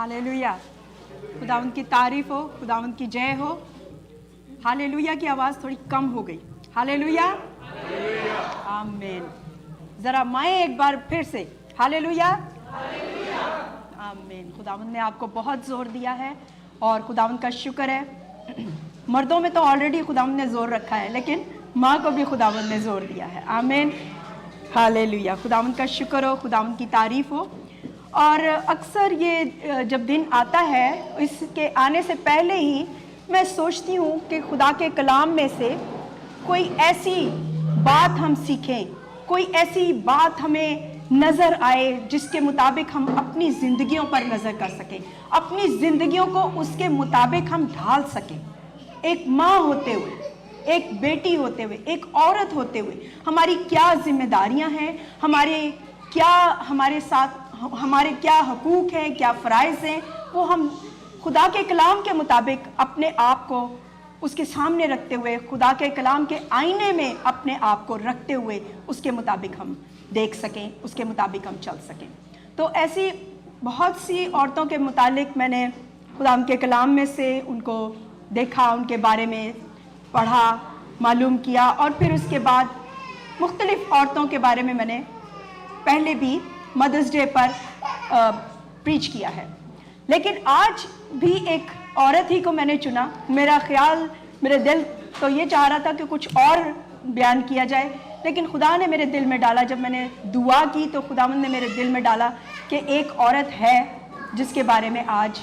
Hallelujah. खुदावंद की तारीफ हो, खुदावंद की जय हो। हालेलुया की आवाज़ थोड़ी कम हो गई। हालेलुया, आमीन। ज़रा माएँ एक बार फिर से हालेलुया, आमीन। खुदावंद ने आपको बहुत ज़ोर दिया है और खुदावंद का शुक्र है। मर्दों में तो ऑलरेडी खुदावंद ने ज़ोर रखा है, लेकिन माँ को भी खुदावंद ने ज़ोर दिया है। आमीन, हालेलुया। खुदावंद का शुक्र हो, खुदावंद की तारीफ हो। और अक्सर ये जब दिन आता है, इसके आने से पहले ही मैं सोचती हूँ कि खुदा के कलाम में से कोई ऐसी बात हम सीखें, कोई ऐसी बात हमें नज़र आए जिसके मुताबिक हम अपनी ज़िंदगियों पर नज़र कर सकें, अपनी ज़िंदगियों को उसके मुताबिक हम ढाल सकें। एक माँ होते हुए, एक बेटी होते हुए, एक औरत होते हुए हमारी क्या जिम्मेदारियां हैं, हमारे साथ हमारे क्या हकूक़ हैं, क्या फ़राइज़ हैं, वो हम खुदा के कलाम के मुताबिक अपने आप को उसके सामने रखते हुए, खुदा के कलाम के आईने में अपने आप को रखते हुए उसके मुताबिक हम देख सकें, उसके मुताबिक हम चल सकें। तो ऐसी बहुत सी औरतों के मुतालिक मैंने खुदा के कलाम में से उनको देखा, उनके बारे में पढ़ा, मालूम किया, और फिर उसके बाद मुख्तलिफ़ औरतों के बारे में मैंने पहले भी मदर्स डे पर प्रीच किया है। लेकिन आज भी एक औरत ही को मैंने चुना। मेरे दिल तो ये चाह रहा था कि कुछ और बयान किया जाए, लेकिन खुदा ने मेरे दिल में डाला, जब मैंने दुआ की तो खुदावंद ने मेरे दिल में डाला कि एक औरत है जिसके बारे में आज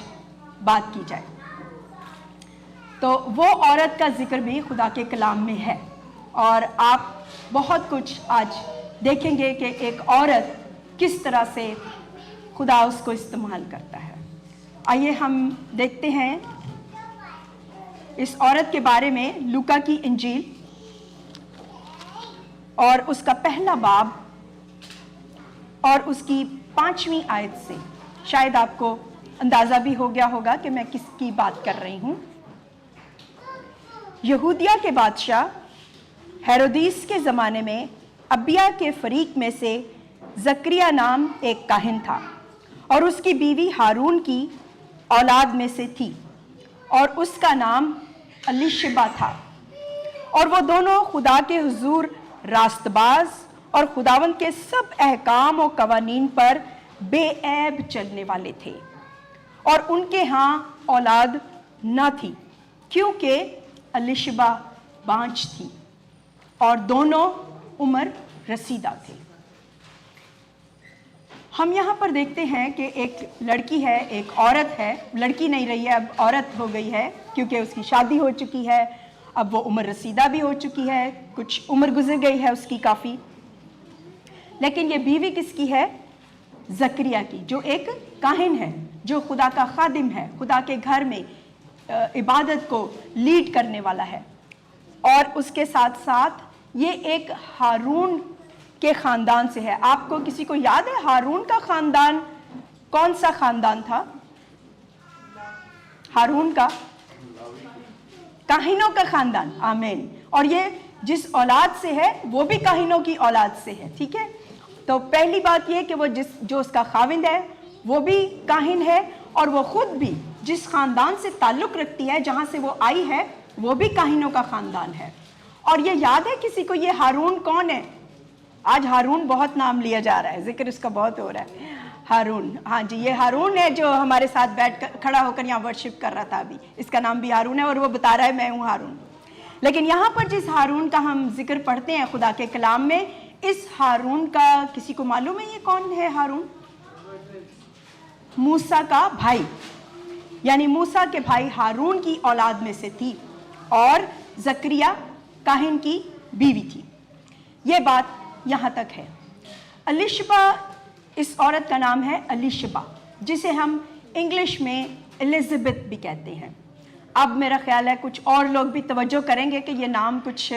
बात की जाए। तो वो औरत का जिक्र भी खुदा के कलाम में है, और आप बहुत कुछ आज देखेंगे कि एक औरत किस तरह से खुदा उसको इस्तेमाल करता है। आइए हम देखते हैं इस औरत के बारे में लूका की इंजील और उसका पहला बाब और उसकी 5वीं आयत से। शायद आपको अंदाज़ा भी हो गया होगा कि मैं किसकी बात कर रही हूँ। यहूदिया के बादशाह हेरोदीस के ज़माने में अबिया के फरीक में से जकरिया नाम एक काहिन था, और उसकी बीवी हारून की औलाद में से थी, और उसका नाम अलीशबा था। और वो दोनों खुदा के हुजूर रास्तबाज और खुदावंद के सब अहकाम और कवानीन पर बेऐब चलने वाले थे, और उनके यहाँ औलाद न थी, क्योंकि अलीशबा बांझ थी, और दोनों उम्र रसीदा थे। हम यहाँ पर देखते हैं कि एक लड़की है, एक औरत है, लड़की नहीं रही है, अब औरत हो गई है, क्योंकि उसकी शादी हो चुकी है, अब वो उम्र रसीदा भी हो चुकी है, कुछ उम्र गुजर गई है उसकी काफ़ी। लेकिन ये बीवी किसकी है? जकरिया की, जो एक काहिन है, जो खुदा का खादिम है, खुदा के घर में इबादत को लीड करने वाला है। और उसके साथ साथ ये एक हारून के ख़ानदान से है। आपको किसी को याद है हारून का ख़ानदान कौन सा ख़ानदान था? हारून का काहिनों का ख़ानदान। आमीन। और ये जिस औलाद से है वो भी काहिनों की औलाद से है। ठीक है, तो पहली बात ये कि वो जो उसका खाविंद है वो भी काहिन है, और वो खुद भी जिस ख़ानदान से ताल्लुक़ रखती है, जहाँ से वो आई है, वो भी काहिनों का ख़ानदान है। और ये याद है किसी को ये हारून कौन है? आज हारून बहुत नाम लिया जा रहा है, जिक्र इसका बहुत हो रहा है। हारून, हाँ जी, ये हारून है जो हमारे साथ बैठ कर खड़ा होकर यहाँ वर्शिप कर रहा था अभी। इसका नाम भी हारून है, और वो बता रहा है मैं हूँ हारून। लेकिन यहाँ पर जिस हारून का हम जिक्र पढ़ते हैं खुदा के कलाम में, इस हारून का किसी को मालूम है ये कौन है? हारून मूसा का भाई, यानी मूसा के भाई हारून की औलाद में से थी, और जकरिया काहिन की बीवी थी। ये बात यहाँ तक है। अलीशबा, इस औरत का नाम है अलीशबा, जिसे हम इंग्लिश में एलिज़ाबेथ भी कहते हैं। अब मेरा ख्याल है कुछ और लोग भी तवज्जो करेंगे कि ये नाम कुछ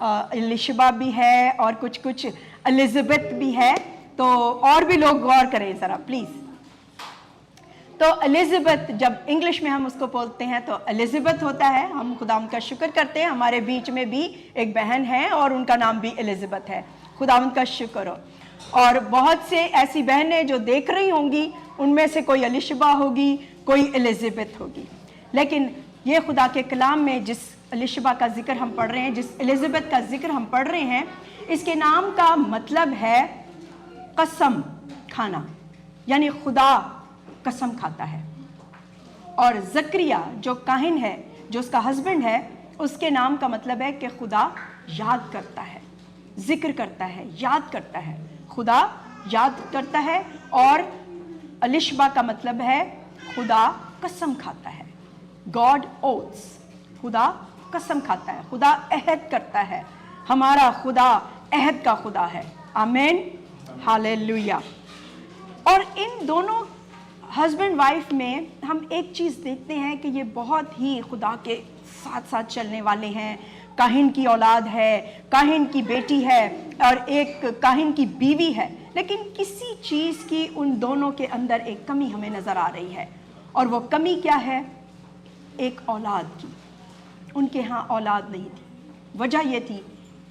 अलीशबा भी है और कुछ एलिज़ाबेथ भी है, तो और भी लोग गौर करें ज़रा प्लीज़। तो एलिज़ाबेथ, जब इंग्लिश में हम उसको बोलते हैं तो एलिज़ाबेथ होता है। हम खुदा उनका शुक्र करते हैं, हमारे बीच में भी एक बहन है और उनका नाम भी एलिज़ाबेथ है। खुदा उनका शुक्र हो। اور بہت سے ایسی بہنیں جو دیکھ رہی ہوں گی، ان میں سے کوئی الیشبا ہوگی، کوئی الزبتھ ہوگی، لیکن یہ خدا کے کلام میں جس الیشبا کا ذکر ہم پڑھ رہے ہیں، جس الزبتھ کا ذکر ہم پڑھ رہے ہیں، اس کے نام کا مطلب ہے قسم کھانا، یعنی خدا قسم کھاتا ہے۔ اور زکریا جو کاہن ہے، جو اس کا ہسبینڈ ہے، اس کے نام کا مطلب ہے کہ خدا یاد کرتا ہے، ذکر کرتا ہے، یاد کرتا ہے، خدا یاد کرتا ہے۔ اور الیشبا کا مطلب ہے خدا قسم کھاتا ہے، گاڈ اوتھس، خدا قسم کھاتا ہے، خدا عہد کرتا ہے، ہمارا خدا عہد کا خدا ہے۔ آمین، ہاللیلویہ۔ اور ان دونوں ہسبینڈ وائف میں ہم ایک چیز دیکھتے ہیں کہ یہ بہت ہی خدا کے ساتھ ساتھ چلنے والے ہیں۔ کاہن کی اولاد ہے، کاہن کی بیٹی ہے، اور ایک کاہن کی بیوی ہے، لیکن کسی چیز کی ان دونوں کے اندر ایک کمی ہمیں نظر آ رہی ہے، اور وہ کمی کیا ہے؟ ایک اولاد کی۔ ان کے ہاں اولاد نہیں تھی۔ وجہ یہ تھی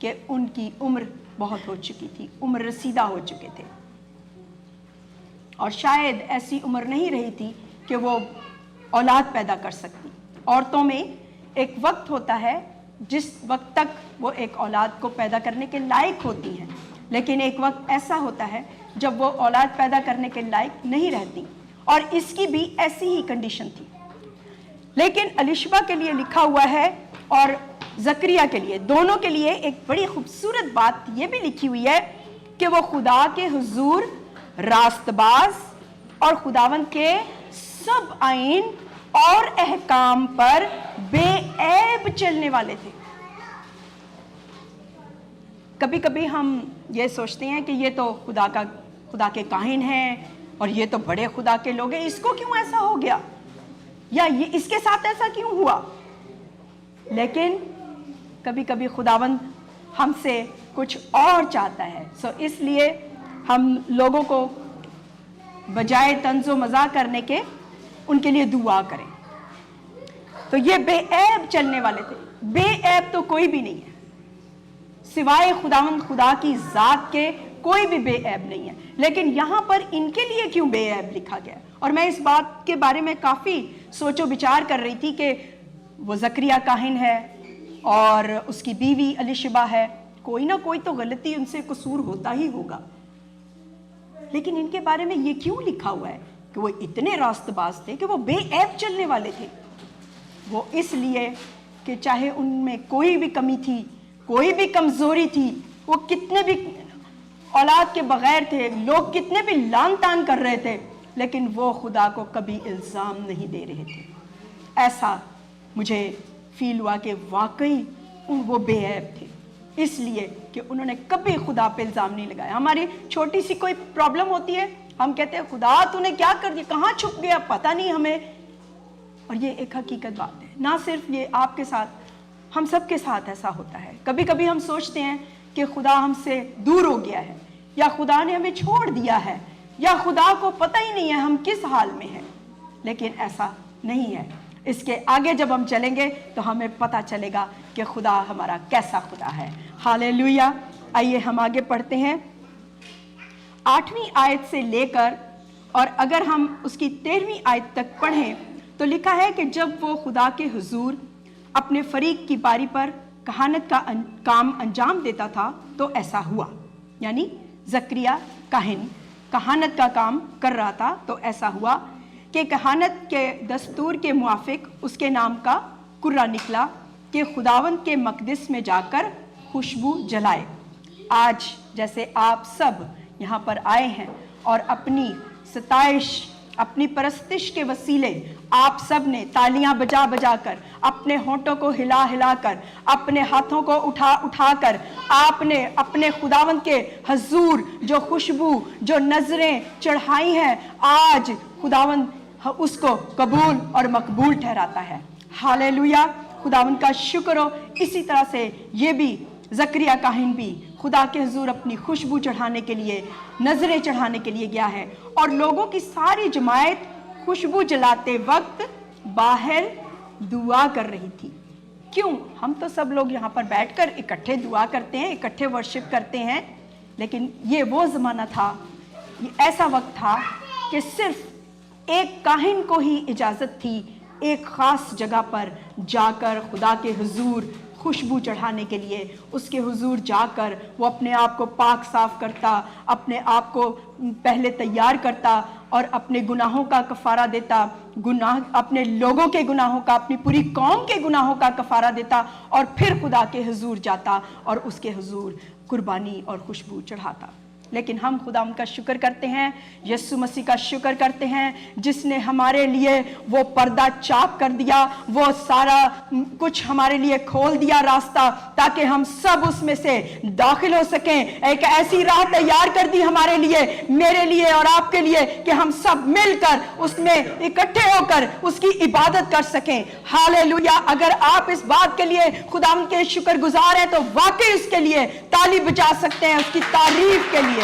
کہ ان کی عمر بہت ہو چکی تھی، عمر رسیدہ ہو چکے تھے، اور شاید ایسی عمر نہیں رہی تھی کہ وہ اولاد پیدا کر سکتی۔ عورتوں میں ایک وقت ہوتا ہے جس وقت تک وہ ایک اولاد کو پیدا کرنے کے لائق ہوتی ہیں، لیکن ایک وقت ایسا ہوتا ہے جب وہ اولاد پیدا کرنے کے لائق نہیں رہتی، اور اس کی بھی ایسی ہی کنڈیشن تھی۔ لیکن الیشبا کے لیے لکھا ہوا ہے اور زکریا کے لیے، دونوں کے لیے ایک بڑی خوبصورت بات یہ بھی لکھی ہوئی ہے کہ وہ خدا کے حضور راست باز اور خداوند کے سب آئین اور احکام پر بے عیب چلنے والے تھے۔ کبھی کبھی ہم یہ سوچتے ہیں کہ یہ تو خدا کے کاہن ہیں، اور یہ تو بڑے خدا کے لوگ ہیں، اس کو کیوں ایسا ہو گیا، یا یہ اس کے ساتھ ایسا کیوں ہوا؟ لیکن کبھی کبھی خداوند ہم سے کچھ اور چاہتا ہے، اس لیے ہم لوگوں کو بجائے طنز و مزاح کرنے کے ان کے لیے دعا کریں۔ تو یہ بے عیب چلنے والے تھے۔ بے عیب تو کوئی بھی نہیں ہے، سوائے خداوند خدا کی ذات کے کوئی بھی بے عیب نہیں ہے، لیکن یہاں پر ان کے لیے کیوں بے عیب لکھا گیا؟ اور میں اس بات کے بارے میں کافی سوچ و بچار کر رہی تھی کہ وہ زکریا کاہن ہے اور اس کی بیوی الیشبا ہے، کوئی نہ کوئی تو غلطی ان سے قصور ہوتا ہی ہوگا، لیکن ان کے بارے میں یہ کیوں لکھا ہوا ہے کہ وہ اتنے راست باز تھے کہ وہ بے عیب چلنے والے تھے؟ وہ اس لیے کہ چاہے ان میں کوئی بھی کمی تھی، کوئی بھی کمزوری تھی، وہ کتنے بھی اولاد کے بغیر تھے، لوگ کتنے بھی لان تان کر رہے تھے، لیکن وہ خدا کو کبھی الزام نہیں دے رہے تھے۔ ایسا مجھے فیل ہوا کہ واقعی وہ بے عیب تھے، اس لیے کہ انہوں نے کبھی خدا پہ الزام نہیں لگایا۔ ہماری چھوٹی سی کوئی پرابلم ہوتی ہے، ہم کہتے ہیں خدا تو نے کیا کر دیا، کہاں چھپ گیا، پتہ نہیں ہمیں۔ اور یہ ایک حقیقت بات ہے، نہ صرف یہ آپ کے ساتھ، ہم سب کے ساتھ ایسا ہوتا ہے۔ کبھی کبھی ہم سوچتے ہیں کہ خدا ہم سے دور ہو گیا ہے، یا خدا نے ہمیں چھوڑ دیا ہے، یا خدا کو پتہ ہی نہیں ہے ہم کس حال میں ہیں، لیکن ایسا نہیں ہے۔ اس کے آگے جب ہم چلیں گے تو ہمیں پتہ چلے گا کہ خدا ہمارا کیسا خدا ہے۔ ہاللیلویہ۔ آئیے ہم آگے پڑھتے ہیں 8ویں آیت سے لے کر، اور اگر ہم اس کی 13ویں آیت تک پڑھیں تو لکھا ہے کہ جب وہ خدا کے حضور اپنے فریق کی باری پر کہانت کا کام انجام دیتا تھا تو ایسا ہوا، یعنی زکریا کاہن کہانت کا کام کر رہا تھا تو ایسا ہوا کہ کہانت کے دستور کے موافق اس کے نام کا کرہ نکلا کہ خداوند کے مقدس میں جا کر خوشبو جلائے۔ آج جیسے آپ سب یہاں پر آئے ہیں اور اپنی ستائش، اپنی پرستش کے وسیلے آپ سب نے تالیاں بجا بجا کر، اپنے ہونٹوں کو ہلا ہلا کر، اپنے ہاتھوں کو اٹھا اٹھا کر آپ نے اپنے خداوند کے حضور جو خوشبو، جو نظریں چڑھائی ہیں، آج خداوند اس کو قبول اور مقبول ٹھہراتا ہے۔ ہاللیلویہ، خداوند کا شکر ہو۔ اسی طرح سے یہ بھی زکریا کاہن بھی خدا کے حضور اپنی خوشبو چڑھانے کے لیے، نظریں چڑھانے کے لیے گیا ہے، اور لوگوں کی ساری جماعت خوشبو جلاتے وقت باہر دعا کر رہی تھی۔ کیوں؟ ہم تو سب لوگ یہاں پر بیٹھ کر اکٹھے دعا کرتے ہیں، اکٹھے ورشپ کرتے ہیں، लेकिन ये वो ज़माना था, ये ऐसा वक्त था कि सिर्फ एक काहिन को ही इजाज़त थी एक ख़ास जगह पर जाकर खुदा के हुजूर खुशबू चढ़ाने के लिए। उसके हुजूर जाकर वो अपने आप को पाक साफ करता, अपने आप को पहले तैयार करता और अपने गुनाहों का कफ़ारा देता, गुनाह अपने लोगों के गुनाहों का, अपनी पूरी कौम के गुनाहों का कफ़ारा देता और फिर खुदा के हुजूर जाता और उसके हुजूर कुर्बानी और खुशबू चढ़ाता। लेकिन हम खुदा उनका शुक्र करते हैं, यीशु मसीह का शुक्र करते हैं जिसने हमारे लिए वो पर्दा चाक कर दिया, वो सारा कुछ हमारे लिए खोल दिया रास्ता, ताकि हम सब उसमें से दाखिल हो सकें। एक ऐसी राह तैयार कर दी हमारे लिए, मेरे लिए और आपके लिए, कि हम सब मिलकर उसमें इकट्ठे होकर उसकी इबादत कर सकें। हालेलुया। अगर आप इस बात के लिए खुदा के शुक्रगुजार हैं तो वाकई उसके लिए ताली बजा सकते हैं, उसकी तारीफ के लिए।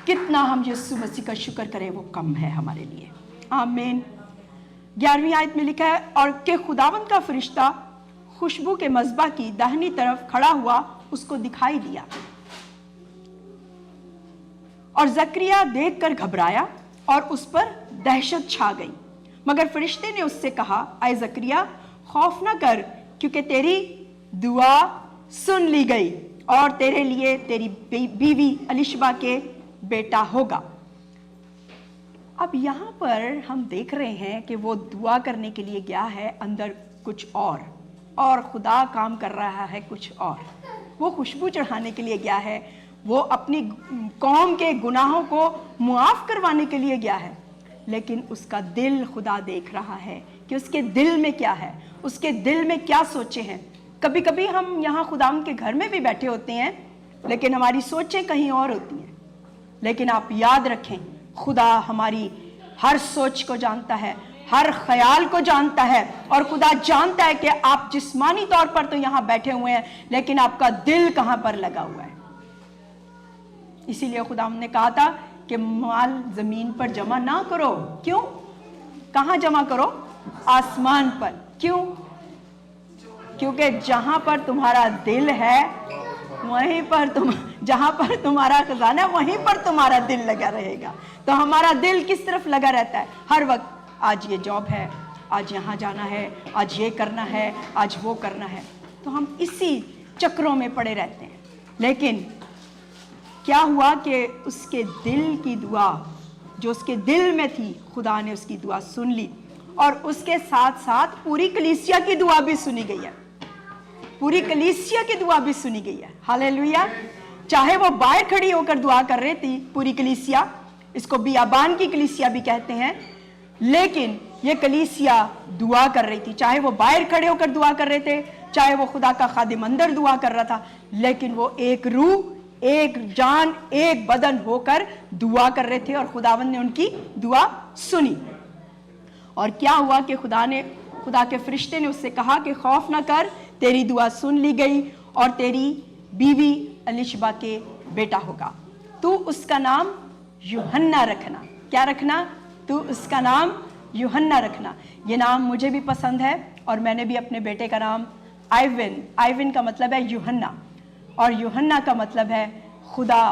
कितना हम यीशु मसीह का शुक्र करें वो कम है हमारे लिए। आमीन। 11वीं आयत में लिखा है, और कि खुदावंद का फरिश्ता खुशबू के मज़बा की दाहिनी तरफ खड़ा हुआ उसको दिखाई दिया, और जकरिया देखकर घबराया और उस पर दहशत छा गई। मगर फरिश्ते ने उससे कहा, ऐ जकरिया खौफ न कर, क्योंकि तेरी दुआ सुन ली गई और तेरे लिए तेरी बीवी अलिशबा के बेटा होगा। अब यहाँ पर हम देख रहे हैं कि वो दुआ करने के लिए गया है अंदर कुछ और खुदा काम कर रहा है कुछ और। वो खुशबू चढ़ाने के लिए गया है, वो अपनी कौम के गुनाहों को मुआफ करवाने के लिए गया है, लेकिन उसका दिल खुदा देख रहा है कि उसके दिल में क्या है, उसके दिल में क्या सोचे हैं। कभी कभी हम यहाँ खुदाम के घर में भी बैठे होते हैं, लेकिन हमारी सोचें कहीं और होती हैं। लेकिन आप याद रखें, खुदा हमारी हर सोच को जानता है, हर ख्याल को जानता है, और खुदा जानता है कि आप जिस्मानी तौर पर तो यहाँ बैठे हुए हैं, लेकिन आपका दिल कहाँ पर लगा हुआ है। इसीलिए खुदा ने कहा था कि माल जमीन पर जमा ना करो। क्यों? कहाँ जमा करो? आसमान पर। क्यों? क्योंकि जहां पर तुम्हारा दिल है वहीं पर जहां पर तुम्हारा खजाना है वहीं पर तुम्हारा दिल लगा रहेगा। तो हमारा दिल किस तरफ लगा रहता है? हर वक्त, आज ये जॉब है, आज यहाँ जाना है, आज ये करना है, आज वो करना है। तो हम इसी चक्रों में पड़े रहते हैं। लेकिन क्या हुआ कि उसके दिल की दुआ, जो उसके दिल में थी, खुदा ने उसकी दुआ सुन ली, और उसके साथ साथ पूरी कलीसिया की दुआ भी सुनी गई है। पूरी कलीसिया की दुआ भी सुनी गई है। हालेलुया। चाहे वो बाहर खड़ी होकर दुआ कर रही थी, पूरी कलीसिया, इसको बियाबान की कलीसिया भी कहते हैं, लेकिन ये कलीसिया दुआ कर रही थी। चाहे वो बाहर खड़े होकर दुआ कर रहे थे, चाहे वो खुदा का खादिम अंदर दुआ कर रहा था, लेकिन वो एक रूह, एक जान, एक बदन होकर दुआ कर रहे थे, और खुदावंद ने उनकी दुआ सुनी। और क्या हुआ कि खुदा के फरिश्ते ने उससे कहा कि खौफ ना कर, तेरी दुआ सुन ली गई और तेरी बीवी अलिशबा के बेटा होगा। तू उसका नाम यूहन्ना रखना। क्या रखना? तू उसका नाम यूहन्ना रखना। ये नाम मुझे भी पसंद है, और मैंने भी अपने बेटे का नाम आइविन का मतलब है यूहन्ना, और यूहन्ना का मतलब है खुदा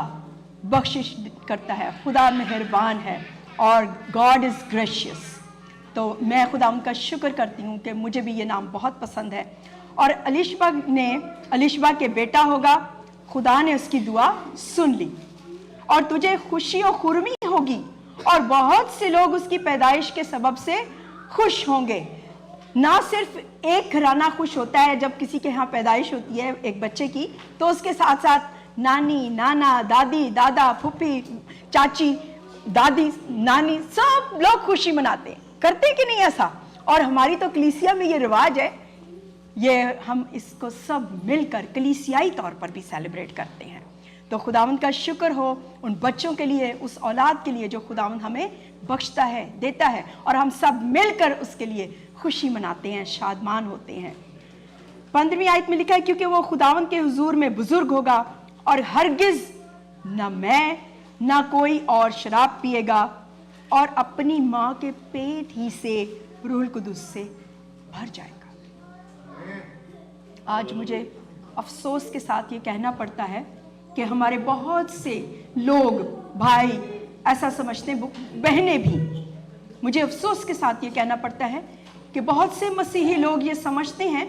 बख्शिश करता है, खुदा मेहरबान है, और गॉड इज़ ग्रेशियस। तो मैं खुदा उनका शुक्र करती हूँ कि मुझे भी ये नाम बहुत पसंद है। और अलिशबा के बेटा होगा, खुदा ने उसकी दुआ सुन ली, और तुझे खुशी और खुरमी होगी, और बहुत से लोग उसकी पैदाइश के सबब से खुश होंगे। ना सिर्फ एक घराना खुश होता है जब किसी के यहाँ पैदाइश होती है एक बच्चे की, तो उसके साथ साथ नानी, नाना, दादी, दादा, फूफी, चाची, दादी, नानी, सब लोग खुशी मनाते हैं। करते कि नहीं ऐसा? और हमारी तो कलीसिया में ये रिवाज है, ये हम इसको सब मिलकर कलीसियाई तौर पर भी सेलिब्रेट करते हैं। तो खुदावंद का शुक्र हो उन बच्चों के लिए, उस औलाद के लिए जो खुदावंद हमें बख्शता है, देता है, और हम सब मिलकर उसके लिए खुशी मनाते हैं, शादमान होते हैं। 15वीं आयत में लिखा है, क्योंकि वो खुदावंद के हुजूर में बुजुर्ग होगा, और हरगिज न मैं न कोई और शराब पिएगा, और अपनी माँ के पेट ही से रूहुल कुदुस से भर जाएगा। आज मुझे अफसोस के साथ ये कहना पड़ता है कि हमारे बहुत से लोग, भाई ऐसा समझते हैं, बहनें भी, मुझे अफसोस के साथ ये कहना पड़ता है कि बहुत से मसीही लोग ये समझते हैं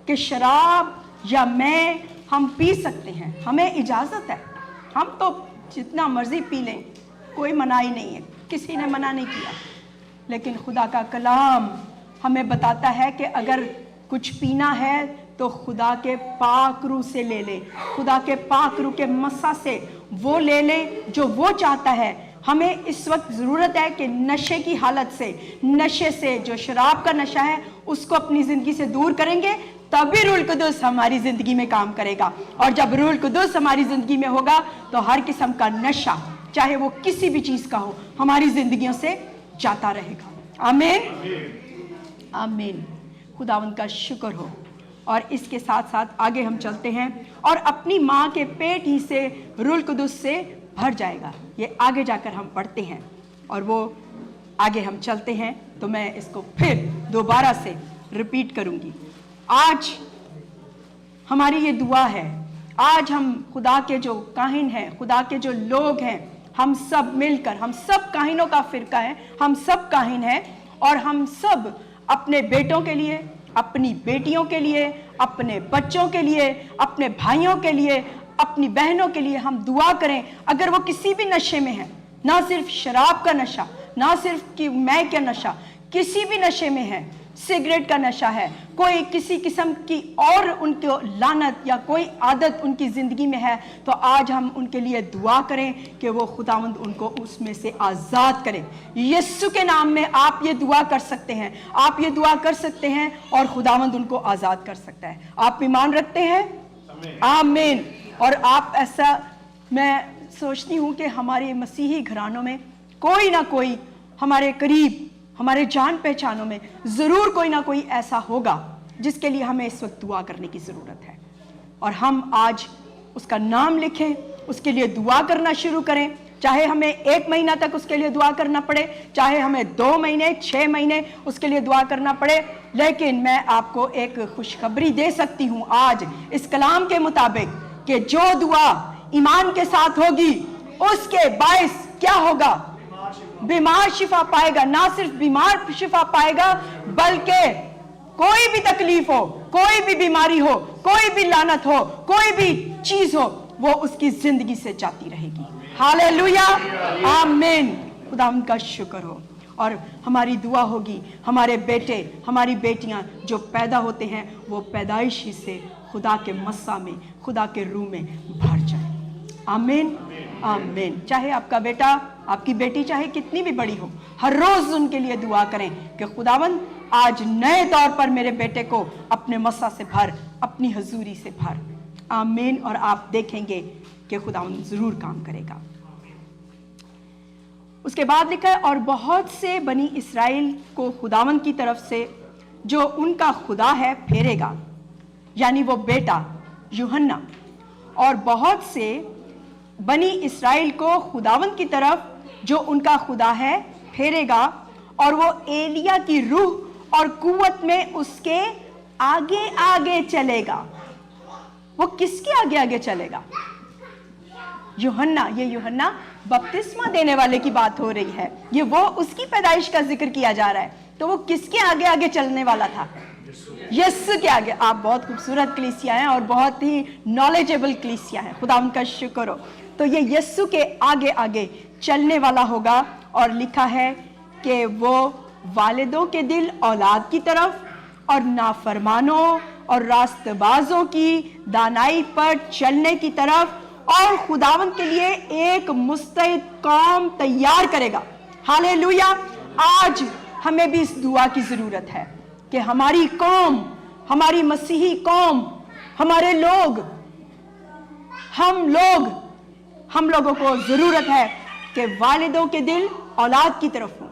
कि शराब या मैं हम पी सकते हैं, हमें इजाज़त है, हम तो जितना मर्ज़ी पी लें, कोई मनाही नहीं है, किसी ने मना नहीं किया। लेकिन खुदा का कलाम हमें बताता है कि अगर कुछ पीना है तो खुदा के पाक रूह से ले ले, खुदा के पाक रूह के मस्सा से वो ले ले जो वो चाहता है। हमें इस वक्त ज़रूरत है कि नशे की हालत से, नशे से, जो शराब का नशा है, उसको अपनी ज़िंदगी से दूर करेंगे, तभी रूह कुदुस हमारी ज़िंदगी में काम करेगा। और जब रूह कुदुस हमारी ज़िंदगी में होगा तो हर किस्म का नशा, चाहे वो किसी भी चीज़ का हो, हमारी ज़िंदगियों से जाता रहेगा। आमीन, आमीन। खुदावंद का शुक्र हो। और इसके साथ साथ आगे हम चलते हैं, और अपनी माँ के पेट ही से रूह कुदुस से भर जाएगा। ये आगे जाकर हम पढ़ते हैं, और वो आगे हम चलते हैं तो मैं इसको फिर दोबारा से रिपीट करूँगी। आज हमारी ये दुआ है, आज हम खुदा के जो काहिन हैं, खुदा के जो लोग हैं, हम सब मिलकर, हम सब काहिनों का फिरका है, हम सब काहिन हैं, और हम सब अपने बेटों के लिए, अपनी बेटियों के लिए, अपने बच्चों के लिए, अपने भाइयों के लिए, अपनी बहनों के लिए हम दुआ करें। अगर वो किसी भी नशे में है, ना सिर्फ शराब का नशा, ना सिर्फ कि मैं क्या नशा, किसी भी नशे में है, सिगरेट का नशा है, कोई किसी किस्म की और उनको लानत या कोई आदत उनकी ज़िंदगी में है, तो आज हम उनके लिए दुआ करें कि वो खुदावंद उनको उसमें से आज़ाद करें। यीशु के नाम में आप ये दुआ कर सकते हैं, आप ये दुआ कर सकते हैं, और खुदावंद उनको आज़ाद कर सकता है। आप ईमान रखते हैं? आमीन। और आप ऐसा, मैं सोचती हूँ कि हमारे मसीही घरानों में कोई ना कोई, हमारे करीब, हमारे जान पहचानों में ज़रूर कोई ना कोई ऐसा होगा जिसके लिए हमें इस वक्त दुआ करने की ज़रूरत है। और हम आज उसका नाम लिखें, उसके लिए दुआ करना शुरू करें। चाहे हमें 1 महीना तक उसके लिए दुआ करना पड़े, चाहे हमें 2 महीने, 6 महीने उसके लिए दुआ करना पड़े, लेकिन मैं आपको एक खुशखबरी दे सकती हूँ आज इस कलाम के मुताबिक कि जो दुआ ईमान के साथ होगी उसके बायस क्या होगा? बीमार शिफा पाएगा। ना सिर्फ बीमार शिफा पाएगा, बल्कि कोई भी तकलीफ हो, कोई भी बीमारी हो, कोई भी लानत हो, कोई भी चीज हो, वो उसकी जिंदगी से जाती रहेगी। हालेलुया, आमीन। खुदा का शुक्र हो। और हमारी दुआ होगी, हमारे बेटे, हमारी बेटियां जो पैदा होते हैं, वो पैदाइश ही से खुदा के मस्सा में, खुदा के रूह में भर जाए। आमीन, आमीन। चाहे आपका बेटा, आपकी बेटी चाहे कितनी भी बड़ी हो, हर रोज उनके लिए दुआ करें कि खुदावंद आज नए तौर पर मेरे बेटे को अपने मस्सा से भर, अपनी हजूरी से भर। आमीन। और आप देखेंगे कि खुदावंद जरूर काम करेगा। उसके बाद लिखा है, और बहुत से बनी इस्राएल को खुदावंद की तरफ से जो उनका खुदा है फेरेगा, यानी वो बेटा यूहन्ना, और बहुत से बनी इस्राएल को खुदावंद की तरफ जो उनका खुदा है फेरेगा, और वो एलिया की रूह और कुव्वत में उसके आगे आगे चलेगा। वो किसके आगे आगे चलेगा? यूहन्ना। ये यूहन्ना बपतिस्मा देने वाले की बात हो रही है, ये वो उसकी पैदाइश का जिक्र किया जा रहा है। तो वो किसके आगे आगे चलने वाला था? यीशु के आगे। आप बहुत खूबसूरत कलीसिया हैं और बहुत ही नॉलेजेबल कलीसिया हैं, खुदा उनका शुक्र हो। तो ये यीशु के आगे आगे चलने वाला होगा। और लिखा है कि वो वालिदों के दिल औलाद की तरफ और नाफरमानों और रास्तबाजों की दानाई पर चलने की तरफ, और खुदावंद के लिए एक मुस्तैद कौम तैयार करेगा। हालेलुया। आज हमें भी इस दुआ की जरूरत है कि हमारी कौम, हमारी मसीही कौम, हमारे लोग, हम लोगों को जरूरत है कि वालिदों के दिल औलाद की तरफ हो।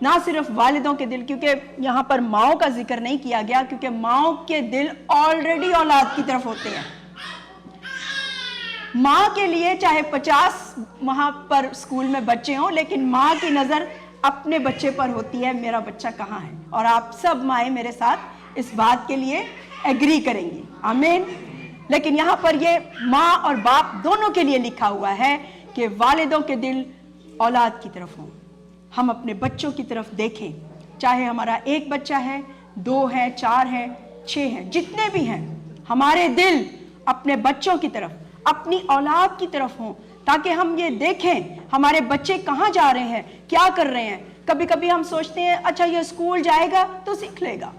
ना सिर्फ वालिदों के दिल, क्योंकि यहां पर माओं का जिक्र नहीं किया गया, क्योंकि माओं के दिल ऑलरेडी औलाद की तरफ होते हैं। माँ के लिए चाहे 50 वहां पर स्कूल में बच्चे हों, लेकिन माँ की नजर अपने बच्चे पर होती है, मेरा बच्चा कहाँ है। और आप सब माएँ मेरे साथ इस बात के लिए एग्री करेंगी। आमीन। लेकिन यहाँ पर ये माँ और बाप दोनों के लिए लिखा हुआ है कि वालिदों के दिल औलाद की तरफ हों। हम अपने बच्चों की तरफ देखें, चाहे हमारा एक बच्चा है, 2 है, 4 है, 6 है, जितने भी हैं, हमारे दिल अपने बच्चों की तरफ, अपनी औलाद की तरफ हों, ताकि हम ये देखें हमारे बच्चे कहाँ जा रहे हैं, क्या कर रहे हैं। कभी कभी हम सोचते हैं अच्छा ये स्कूल जाएगा तो सीख लेगा,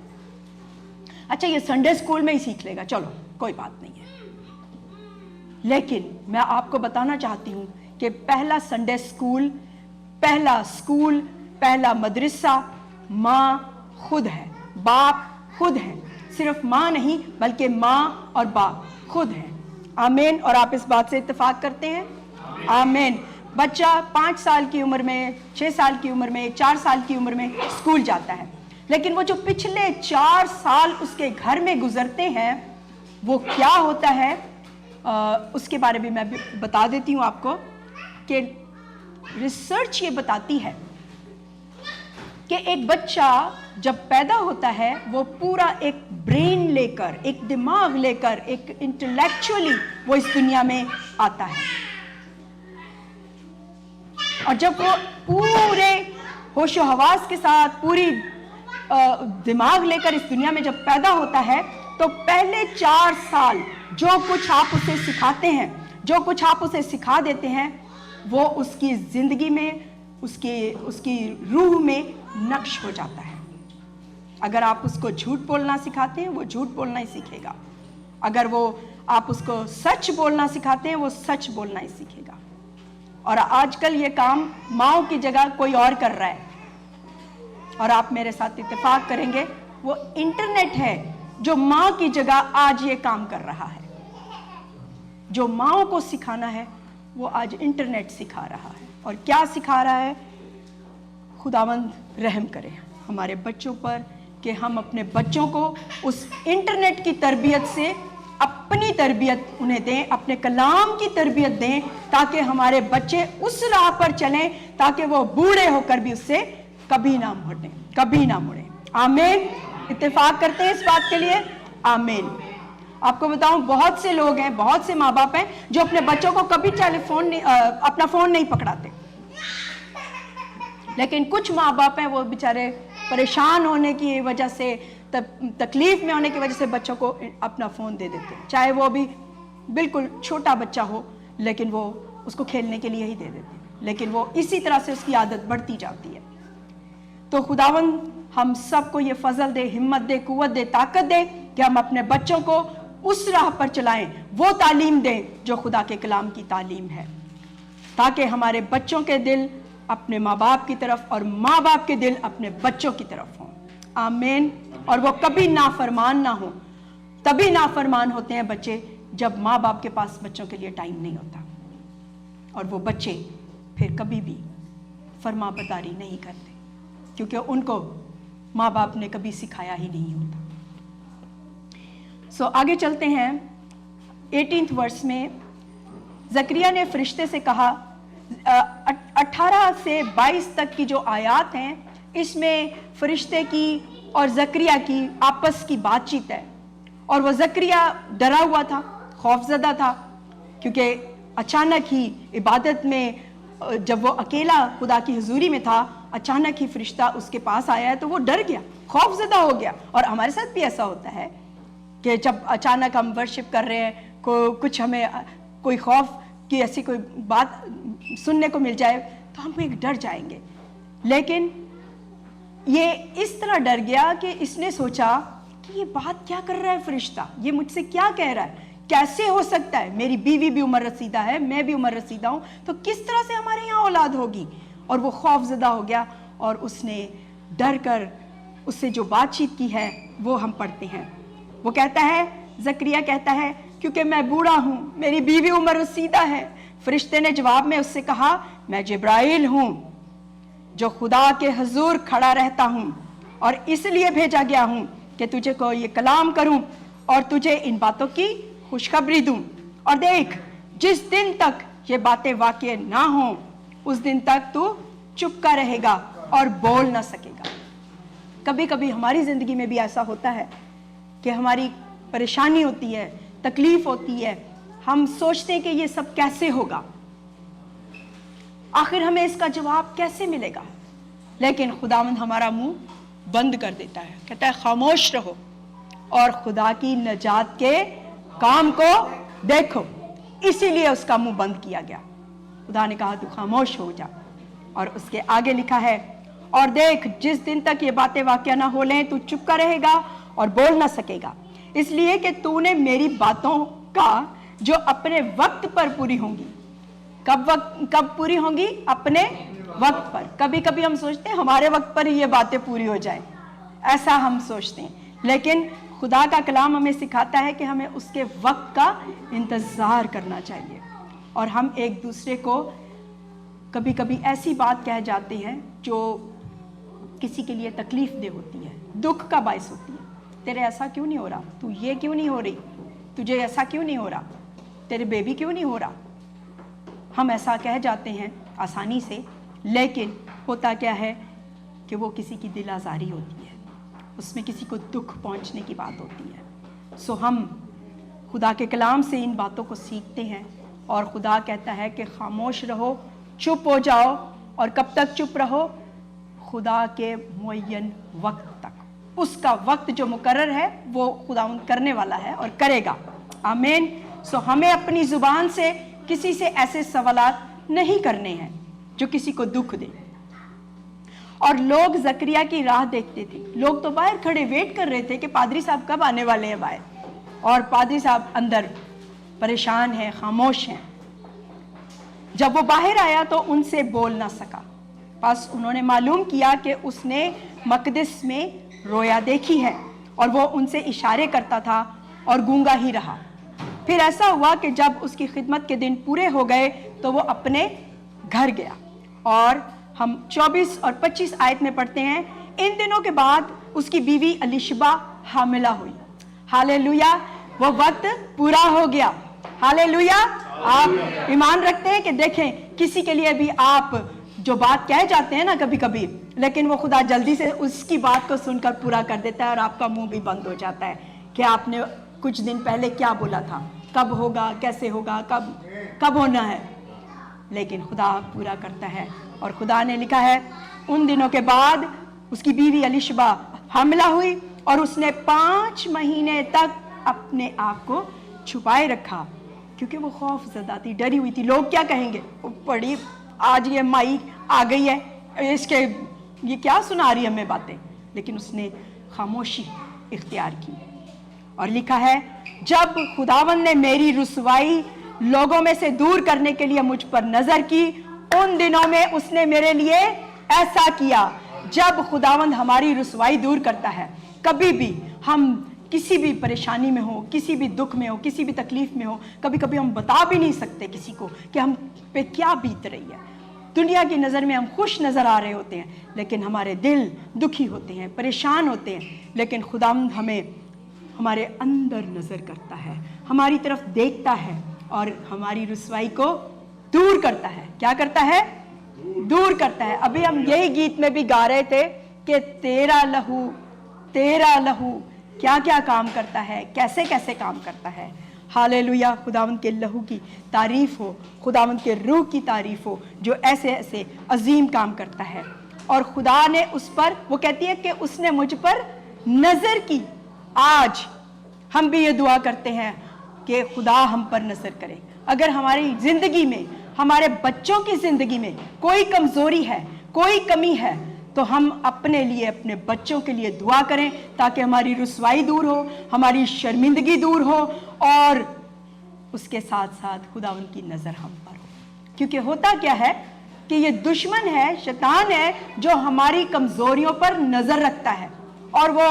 अच्छा ये संडे स्कूल में ही सीख लेगा, चलो कोई बात नहीं है। लेकिन मैं आपको बताना चाहती हूँ कि पहला संडे स्कूल, पहला स्कूल, पहला मदरसा माँ खुद है, बाप खुद है। सिर्फ माँ नहीं बल्कि माँ और बाप खुद है। आमीन। और आप इस बात से इत्तेफाक करते हैं? आमीन। बच्चा 5 साल की उम्र में, 6 साल की उम्र में, 4 साल की उम्र में स्कूल जाता है, लेकिन वो जो पिछले 4 साल उसके घर में गुजरते हैं वो क्या होता है उसके बारे में मैं बता देती हूँ आपको कि रिसर्च ये बताती है कि एक बच्चा जब पैदा होता है वो पूरा एक ब्रेन लेकर, एक दिमाग लेकर, एक इंटेलेक्चुअली वो इस दुनिया में आता है। और जब वो पूरे होशो हवास के साथ, पूरी दिमाग लेकर इस दुनिया में जब पैदा होता है तो पहले 4 साल जो कुछ आप उसे सिखाते हैं, जो कुछ आप उसे सिखा देते हैं, वो उसकी जिंदगी में, उसकी रूह में नक्श हो जाता है। अगर आप उसको झूठ बोलना सिखाते हैं वो झूठ बोलना ही सीखेगा, अगर आप उसको सच बोलना सिखाते हैं वो सच बोलना ही सीखेगा। और आजकल ये काम माँओं की जगह कोई और कर रहा है, और आप मेरे साथ इत्तेफाक करेंगे वो इंटरनेट है जो माँ की जगह आज ये काम कर रहा है। जो माँओं को सिखाना है वो आज इंटरनेट सिखा रहा है। और क्या सिखा रहा है? खुदावंद रहम करे हमारे बच्चों पर कि हम अपने बच्चों को उस इंटरनेट की तरबियत से अपनी तरबियत उन्हें दें, अपने कलाम की तरबियत दें, ताकि हमारे बच्चे उस राह पर चलें, ताकि वो बूढ़े होकर भी उससे कभी ना मुड़ें, कभी ना मुड़ें। आमीन। इत्तेफाक करते हैं इस बात के लिए? आमीन। आपको बताऊं, बहुत से लोग हैं, बहुत से माँ बाप हैं जो अपने बच्चों को कभी अपना फोन नहीं पकड़ाते, लेकिन कुछ माँ बाप हैं वो बेचारे परेशान होने की वजह से, तकलीफ में होने की वजह से बच्चों को अपना फ़ोन दे देते हैं, चाहे वो भी बिल्कुल छोटा बच्चा हो, लेकिन वो उसको खेलने के लिए ही दे देते हैं, लेकिन वो इसी तरह से उसकी आदत बढ़ती जाती है। तो खुदावंद हम सबको ये फजल दे, हिम्मत दे, कुव्वत दे, ताकत दे कि हम अपने बच्चों को उस राह पर चलाएं, वो तालीम दें जो खुदा के कलाम की तालीम है, ताकि हमारे बच्चों के दिल अपने माँ बाप की तरफ और माँ बाप के दिल अपने बच्चों की तरफ हों। आमीन। और वो कभी नाफरमान ना हो। तभी नाफरमान होते हैं बच्चे जब माँ बाप के पास बच्चों के लिए टाइम नहीं होता, और वो बच्चे फिर कभी भी फरमाबरदारी नहीं करते, क्योंकि उनको माँ बाप ने कभी सिखाया ही नहीं होता। आगे चलते हैं 18th वर्स में। ज़करिया ने फरिश्ते से कहा, 18 से 22 तक की जो आयात हैं इसमें फरिश्ते की और ज़करिया की आपस की बातचीत है। और वो ज़करिया डरा हुआ था, खौफजदा था, क्योंकि अचानक ही इबादत में जब वो अकेला खुदा की हुजूरी में था, अचानक ही फरिश्ता उसके पास आया है तो वो डर गया, खौफजदा हो गया। और हमारे साथ भी ऐसा होता है कि जब अचानक हम वर्शिप कर रहे हैं, कुछ हमें कोई खौफ की ऐसी कोई बात सुनने को मिल जाए तो हम एक डर जाएंगे। लेकिन ये इस तरह डर गया कि इसने सोचा कि ये बात क्या कर रहा है फरिश्ता, ये मुझसे क्या कह रहा है, कैसे हो सकता है, मेरी बीवी भी उम्र रसीदा है, मैं भी उम्र रसीदा हूँ, तो किस तरह से हमारे यहाँ औलाद होगी। और वो खौफजदा हो गया और उसने डर कर उससे जो बातचीत की है वो हम पढ़ते हैं। वो कहता है, ज़करिया कहता है, क्योंकि मैं बूढ़ा हूँ, मेरी बीवी उम्र रसीदा है। फरिश्ते ने जवाब में उससे कहा, मैं जिब्राइल हूँ जो खुदा के हुजूर खड़ा रहता हूँ, और इसलिए भेजा गया हूँ कि तुझे को ये कलाम करूँ और तुझे इन बातों की खुशखबरी दूँ। और देख, जिस दिन तक ये बातें वाक़ई ना हों उस दिन तक तू चुपका रहेगा और बोल ना सकेगा। कभी कभी हमारी ज़िंदगी में भी ऐसा होता है कि हमारी परेशानी होती है, तकलीफ होती है, हम सोचते हैं कि ये सब कैसे होगा, आखिर हमें इसका जवाब कैसे मिलेगा। लेकिन खुदावंद हमारा मुंह बंद कर देता है, कहता है खामोश रहो और खुदा की नजात के काम को देखो। इसीलिए उसका मुंह बंद किया गया। खुदा ने कहा तू खामोश हो जा। और उसके आगे लिखा है, और देख जिस दिन तक ये बातें वाक़या ना हो लें तू चुप का रहेगा और बोल ना सकेगा, इसलिए कि तूने मेरी बातों का जो अपने वक्त पर पूरी होंगी। कब पूरी होंगी? अपने वक्त पर। कभी कभी हम सोचते हैं हमारे वक्त पर ही ये बातें पूरी हो जाए, ऐसा हम सोचते हैं, लेकिन खुदा का कलाम हमें सिखाता है कि हमें उसके वक्त का इंतज़ार करना चाहिए। और हम एक दूसरे को कभी कभी ऐसी बात कह जाते हैं जो किसी के लिए तकलीफ दे होती है, दुख का बायस होती है। तेरे ऐसा क्यों नहीं हो रहा, तू ये क्यों नहीं हो रही, तुझे ऐसा क्यों नहीं हो रहा, तेरे बेबी क्यों नहीं हो रहा। हम ऐसा कह जाते हैं आसानी से, लेकिन होता क्या है कि वो किसी की दिल आज़ारी होती है, उसमें किसी को दुख पहुंचने की बात होती है। सो हम खुदा के कलाम से इन बातों को सीखते हैं और खुदा कहता है कि खामोश रहो, चुप हो जाओ। और कब तक चुप रहो? खुदा के मुअय्यन वक्त तक। उसका वक्त जो मुकर्रर है वो खुदा करने वाला है और करेगा। आमीन। सो हमें अपनी ज़ुबान से किसी से ऐसे सवालात नहीं करने हैं जो किसी को दुख दे। और लोग जकरिया की राह देखते थे, लोग तो बाहर खड़े वेट कर रहे थे कि पादरी साहब कब आने वाले हैं बाहर, और पादरी साहब अंदर परेशान हैं, खामोश हैं। जब वो बाहर आया तो उनसे बोल ना सका, बस उन्होंने मालूम किया कि उसने मकदस में रोया देखी है, और वो उनसे इशारे करता था और गूंगा ही रहा। फिर ऐसा हुआ कि जब उसकी खिदमत के दिन पूरे हो गए तो वो अपने घर गया। और हम 24 और 25 आयत में पढ़ते हैं, इन दिनों के बाद उसकी बीवी अलिशबा हामिला हुई। हालेलुया, वो वक्त पूरा हो गया। हालेलुया। आप ईमान रखते हैं कि देखें किसी के लिए भी आप जो बात कह जाते हैं ना कभी कभी, लेकिन वो खुदा जल्दी से उसकी बात को सुनकर पूरा कर देता है और आपका मुंह भी बंद हो जाता है कि आपने कुछ दिन पहले क्या बोला था, कब होगा, कैसे होगा, कब होना है। लेकिन खुदा पूरा करता है। और खुदा ने लिखा है, उन दिनों के बाद उसकी बीवी अलिशबा हामिला हुई और उसने 5 महीने तक अपने आप को छुपाए रखा, क्योंकि वो खौफ ज़दा थी, डरी हुई थी। लोग क्या कहेंगे, वो बड़ी आज ये माई आ गई है, इसके ये क्या सुना रही है हमें बातें। लेकिन उसने खामोशी इख्तियार की। और लिखा है, जब खुदावन ने मेरी रुसवाई लोगों में से दूर करने के लिए मुझ पर नजर की, उन दिनों में उसने मेरे लिए ऐसा किया। जब खुदावंद हमारी रुसवाई दूर करता है, कभी भी हम किसी भी परेशानी में हो, किसी भी दुख में हो, किसी भी तकलीफ में हो, कभी कभी हम बता भी नहीं सकते किसी को कि हम पे क्या बीत रही है। दुनिया की नज़र में हम खुश नज़र आ रहे होते हैं, लेकिन हमारे दिल दुखी होते हैं, परेशान होते हैं। लेकिन खुदावंद हमें हमारे अंदर नज़र करता है, हमारी तरफ देखता है और हमारी रुसवाई को दूर करता है। क्या करता है? दूर करता है। अभी हम यही गीत में भी गा रहे थे कि तेरा लहू क्या क्या काम करता है, कैसे कैसे काम करता है। हालेलुया। खुदावंद के लहू की तारीफ हो, खुदावंद के रूह की तारीफ हो जो ऐसे ऐसे अजीम काम करता है। और खुदा ने उस पर, वो कहती है कि उसने मुझ पर नजर की। आज हम भी ये दुआ करते हैं कि खुदा हम पर नजर करे। अगर हमारी जिंदगी में, हमारे बच्चों की जिंदगी में कोई कमजोरी है, कोई कमी है, तो हम अपने लिए, अपने बच्चों के लिए दुआ करें ताकि हमारी रुसवाई दूर हो, हमारी शर्मिंदगी दूर हो और उसके साथ साथ खुदावंद की नजर हम पर हो। क्योंकि होता क्या है कि ये दुश्मन है, शैतान है, जो हमारी कमजोरियों पर नजर रखता है और वो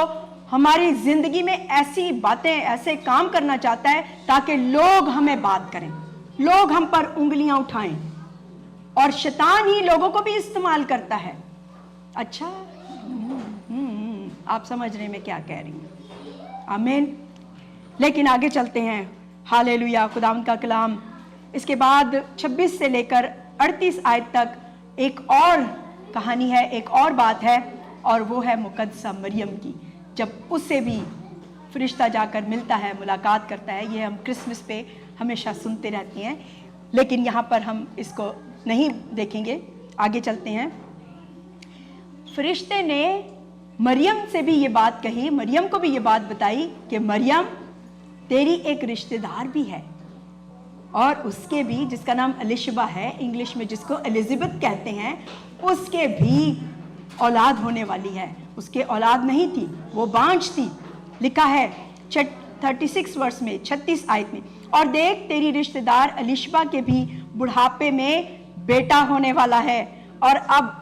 हमारी जिंदगी में ऐसी बातें, ऐसे काम करना चाहता है ताकि लोग हमें बात करें, लोग हम पर उंगलियां उठाएं। और शैतान ही लोगों को भी इस्तेमाल करता है। अच्छा, आप समझ रहे मैं क्या कह रही हूं। आमीन। लेकिन आगे चलते हैं। हालेलुया। खुदावंद का कलाम इसके बाद 26 से लेकर 38 आयत तक एक और कहानी है, एक और बात है, और वो है मुकद्दसा मरियम की। जब उसे भी फरिश्ता जाकर मिलता है, मुलाकात करता है। ये हम क्रिसमस पे हमेशा सुनते रहते हैं, लेकिन यहाँ पर हम इसको नहीं देखेंगे। आगे चलते हैं। फरिश्ते ने मरियम से भी ये बात कही, मरियम को भी ये बात बताई कि मरियम तेरी एक रिश्तेदार भी है, और उसके भी, जिसका नाम एलिशबा है, इंग्लिश में जिसको एलिजाबेथ कहते हैं, उसके भी औलाद होने वाली है। उसके औलाद नहीं थी, वो बांझ थी। लिखा है 36 वर्ष में, 36 आयत में, और देख तेरी रिश्तेदार एलिशबा के भी बुढ़ापे में बेटा होने वाला है। और अब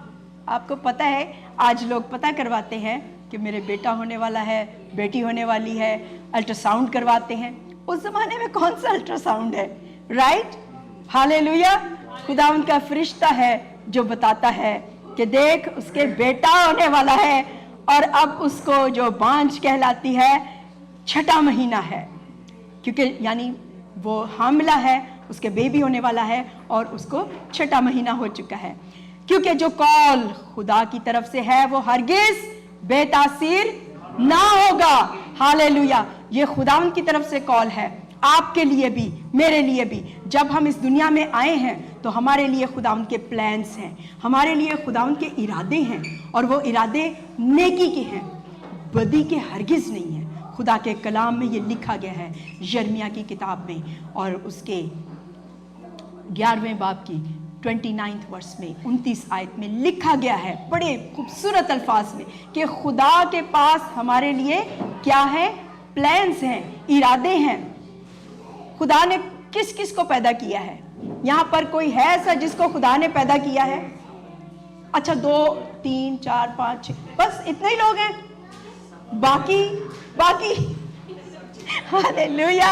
आपको पता है, आज लोग पता करवाते हैं कि मेरे बेटा होने वाला है, बेटी होने वाली है, अल्ट्रासाउंड करवाते हैं। उस जमाने में कौन सा अल्ट्रासाउंड है, राइट? हालेलुया। खुदावंद का फरिश्ता है जो बताता है कि देख उसके बेटा होने वाला है, और अब उसको जो बांझ कहलाती है, 6ठा महीना है, क्योंकि यानी वो हामिला है, उसके बेबी होने वाला है, और उसको 6ठा महीना हो चुका है। क्योंकि जो कॉल खुदा की तरफ से है वो हरगिज बेतासीर ना होगा। हालेलुया। ये खुदावंद की तरफ से कॉल है, आपके लिए भी, मेरे लिए भी। जब हम इस दुनिया में आए हैं तो हमारे लिए खुदावंद के प्लान्स हैं, हमारे लिए खुदावंद के इरादे हैं, और वो इरादे नेकी के हैं, बदी के हरगिज नहीं है। खुदा के कलाम में ये लिखा गया है, यिर्मयाह की किताब में, और उसके 11वें बाब की 29 वर्ष में 29 आयत में लिखा गया है, बड़े खूबसूरत अल्फाज में, कि खुदा के पास हमारे लिए क्या है, प्लान्स हैं, इरादे हैं। खुदा ने किस किस को पैदा किया है? यहाँ पर कोई है ऐसा जिसको खुदा ने पैदा किया है? अच्छा, 2 3 4 5 6, बस इतने ही लोग हैं। बाकी हालेलुया,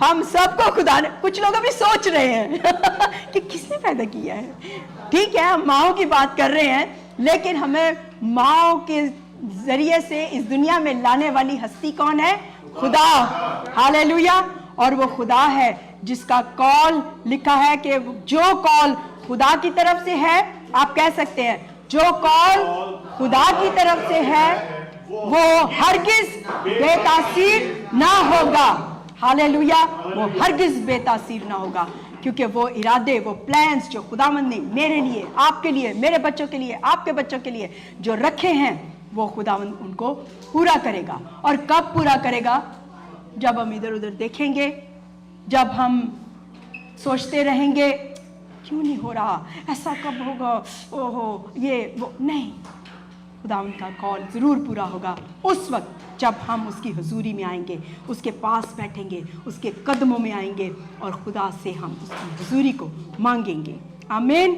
हम सबको खुदा ने, कुछ लोग अभी सोच रहे हैं कि किसने पैदा किया है। ठीक है, हम माओ की बात कर रहे हैं, लेकिन हमें माओ के जरिए से इस दुनिया में लाने वाली हस्ती कौन है? खुदा। हालेलुया। और वो खुदा है जिसका कॉल लिखा है कि जो कॉल खुदा की तरफ से है, आप कह सकते हैं, जो कॉल खुदा की तरफ से है वो हरगिज बेतासीर ना होगा। हालेलुया। वो हरगिज बेतासीर ना होगा, क्योंकि वो इरादे, वो प्लान्स जो खुदावंद ने मेरे लिए, आपके लिए, मेरे बच्चों के लिए, आपके बच्चों के लिए जो रखे हैं, वो खुदावंद उनको पूरा करेगा। और कब पूरा करेगा? जब हम इधर उधर देखेंगे, जब हम सोचते रहेंगे क्यों नहीं हो रहा, ऐसा कब होगा, ओहो ये वो, नहीं, खुदावंद का कॉल ज़रूर पूरा होगा उस वक्त जब हम उसकी हुजूरी में आएंगे, उसके पास बैठेंगे, उसके कदमों में आएंगे, और खुदा से हम उसकी हुजूरी को मांगेंगे। आमीन।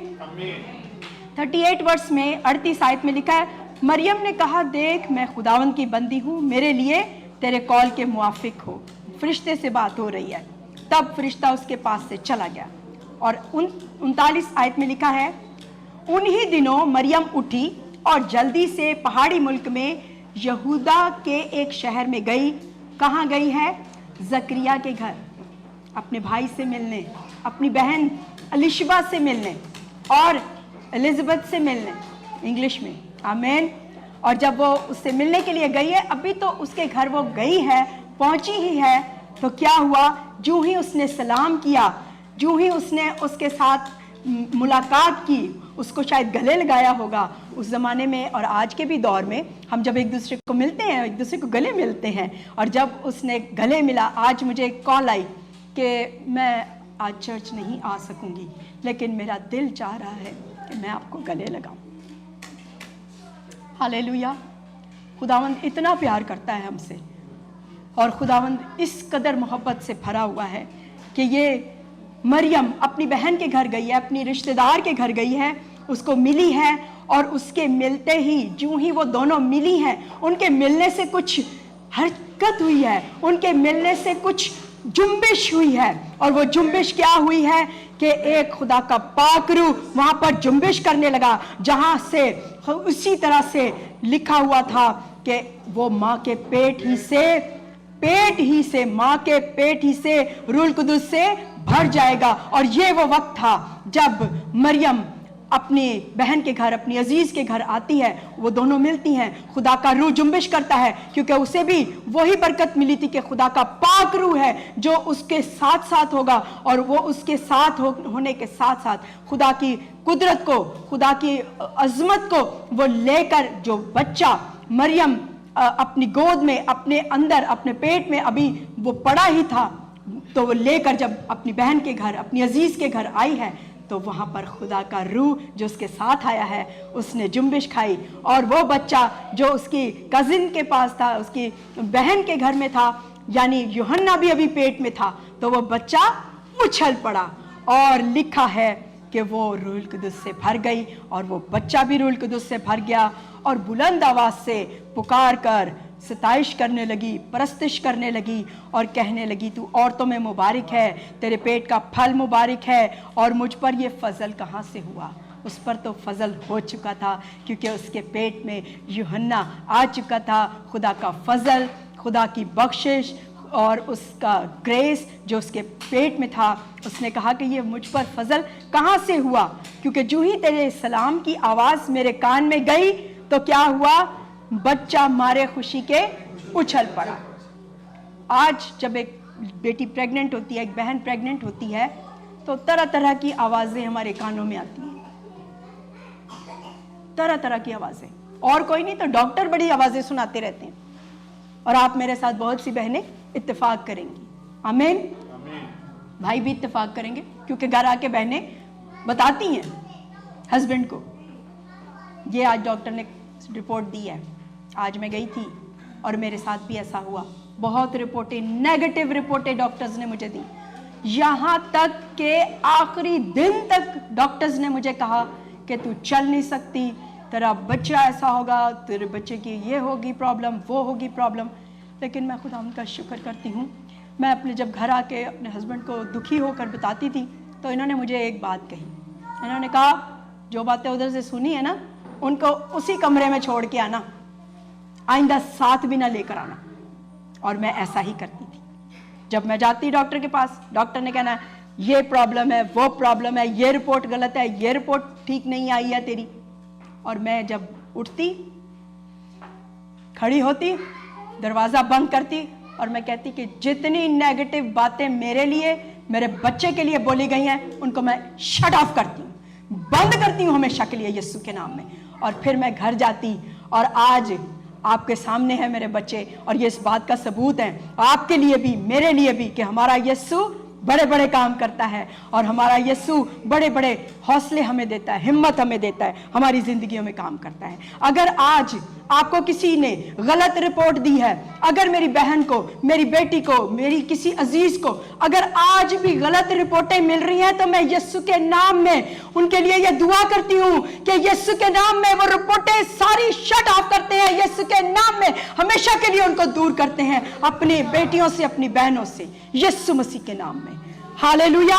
38 वर्ष में 38 आयत में लिखा है, मरियम ने कहा, देख मैं खुदावंद की बंदी हूँ, मेरे लिए तेरे कॉल के मुआफिक हो। फरिश्ते से बात हो रही है। तब फरिश्ता उसके पास से चला गया। और 39 आयत में लिखा है, उन्हीं दिनों मरियम उठी और जल्दी से पहाड़ी मुल्क में यहूदा के एक शहर में गई। कहाँ गई है? जकरिया के घर, अपने भाई से मिलने, अपनी बहन एलिशबा से मिलने, और एलिजाबेथ से मिलने, इंग्लिश में। आमीन। और जब वो उससे मिलने के लिए गई है, अभी तो उसके घर वो गई है, पहुंची ही है, तो क्या हुआ? जो ही उसने सलाम किया, जो ही उसने उसके साथ मुलाकात की, उसको शायद गले लगाया होगा। उस ज़माने में और आज के भी दौर में हम जब एक दूसरे को मिलते हैं, एक दूसरे को गले मिलते हैं, और जब उसने गले मिला, आज मुझे एक कॉल आई कि मैं आज चर्च नहीं आ सकूंगी, लेकिन मेरा दिल चाह रहा है कि मैं आपको गले लगाऊं। हालेलुया। खुदावंद इतना प्यार करता है हमसे, और खुदावंद इस कदर मोहब्बत से भरा हुआ है कि ये मरियम अपनी बहन के घर गई है, अपनी रिश्तेदार के घर गई है, उसको मिली है, और उसके मिलते ही, जो ही वो दोनों मिली हैं, उनके मिलने से कुछ हरकत हुई है, उनके मिलने से कुछ जुम्बिश हुई है। और वो जुम्बिश क्या हुई है कि एक खुदा का पाक रूह वहां पर जुम्बिश करने लगा, जहां से उसी तरह से लिखा हुआ था कि वो माँ के पेट ही से माँ के पेट ही से रूह कुदुस से भर जाएगा। और ये वो वक्त था जब मरियम अपनी बहन के घर, अपनी अजीज़ के घर आती है, वो दोनों मिलती हैं, खुदा का रूह जुम्बिश करता है, क्योंकि उसे भी वही बरकत मिली थी कि खुदा का पाक रूह है जो उसके साथ साथ होगा, और वो उसके साथ होने के साथ साथ खुदा की कुदरत को, खुदा की अजमत को वो लेकर, जो बच्चा मरियम अपनी गोद में, अपने अंदर, अपने पेट में अभी वो पड़ा ही था, तो वो लेकर जब अपनी बहन के घर, अपनी अजीज़ के घर आई है, तो वहाँ पर खुदा का रूह जो उसके साथ आया है, उसने जुम्बिश खाई, और वो बच्चा जो उसकी कजिन के पास था, उसकी बहन के घर में था, यानी यूहन्ना भी अभी पेट में था, तो वो बच्चा उछल पड़ा, और लिखा है कि वो रूहुल कुदुस से भर गई, और वो बच्चा भी रूहुल कुदुस से भर गया, और बुलंद आवाज़ से पुकार कर सताइश करने लगी, परस्तिश करने लगी, और कहने लगी, तू औरतों में मुबारक है, तेरे पेट का फल मुबारक है, और मुझ पर ये फजल कहाँ से हुआ? उस पर तो फजल हो चुका था, क्योंकि उसके पेट में यूहन्ना आ चुका था। खुदा का फजल, खुदा की बख्शिश और उसका ग्रेस जो उसके पेट में था, उसने कहा कि ये मुझ पर फजल कहाँ से हुआ? क्योंकि जो ही तेरे सलाम की आवाज़ मेरे कान में गई, तो क्या हुआ? बच्चा मारे खुशी के उछल पड़ा। आज जब एक बेटी प्रेग्नेंट होती है, एक बहन प्रेग्नेंट होती है, तो तरह तरह की आवाज़ें हमारे कानों में आती हैं, तरह तरह की आवाज़ें, और कोई नहीं तो डॉक्टर बड़ी आवाज़ें सुनाते रहते हैं, और आप मेरे साथ बहुत सी बहनें इत्तेफाक करेंगी। आमीन। भाई भी इत्तेफाक करेंगे, क्योंकि घर आके बहनें बताती हैं हस्बैंड को, ये आज डॉक्टर ने रिपोर्ट दी है, आज मैं गई थी और मेरे साथ भी ऐसा हुआ। बहुत रिपोर्टें, नेगेटिव रिपोर्टें डॉक्टर्स ने मुझे दी, यहाँ तक कि आखिरी दिन तक डॉक्टर्स ने मुझे कहा कि तू चल नहीं सकती, तेरा बच्चा ऐसा होगा, तेरे बच्चे की ये होगी प्रॉब्लम, वो होगी प्रॉब्लम। लेकिन मैं खुदा उनका शुक्र करती हूँ, मैं अपने जब घर आके अपने हस्बैंड को दुखी होकर बताती थी, तो इन्होंने मुझे एक बात कही, इन्होंने कहा जो बातें उधर से सुनी है ना, उनको उसी कमरे में छोड़ के आना, आइंदा साथ भी ना लेकर आना। और मैं ऐसा ही करती थी। जब मैं जाती डॉक्टर के पास, डॉक्टर ने कहना ये प्रॉब्लम है, वो प्रॉब्लम है, ये रिपोर्ट गलत है, ये रिपोर्ट ठीक नहीं आई है तेरी। और मैं जब उठती, खड़ी होती, दरवाज़ा बंद करती, और मैं कहती कि जितनी नेगेटिव बातें मेरे लिए, मेरे बच्चे के लिए बोली गई हैं, उनको मैं शट ऑफ करती हूँ, बंद करती हूँ हमेशा के लिए यीशु के नाम में। और फिर मैं घर जाती, और आज आपके सामने है मेरे बच्चे, और ये इस बात का सबूत है आपके लिए भी, मेरे लिए भी, कि हमारा यीशु बड़े बड़े काम करता है, और हमारा यीशु बड़े बड़े हौसले हमें देता है, हिम्मत हमें देता है, हमारी जिंदगियों में काम करता है। अगर आज आपको किसी ने गलत रिपोर्ट दी है, अगर मेरी बहन को, मेरी बेटी को, मेरी किसी अजीज को अगर आज भी गलत रिपोर्टें मिल रही हैं, तो मैं यीशु के नाम में उनके लिए यह दुआ करती हूँ कि यीशु के नाम में वो रिपोर्टें सारी शट ऑफ करते हैं, यीशु के नाम में हमेशा के लिए उनको दूर करते हैं अपनी बेटियों से, अपनी बहनों से, यीशु मसीह के नाम में। हालेलुया।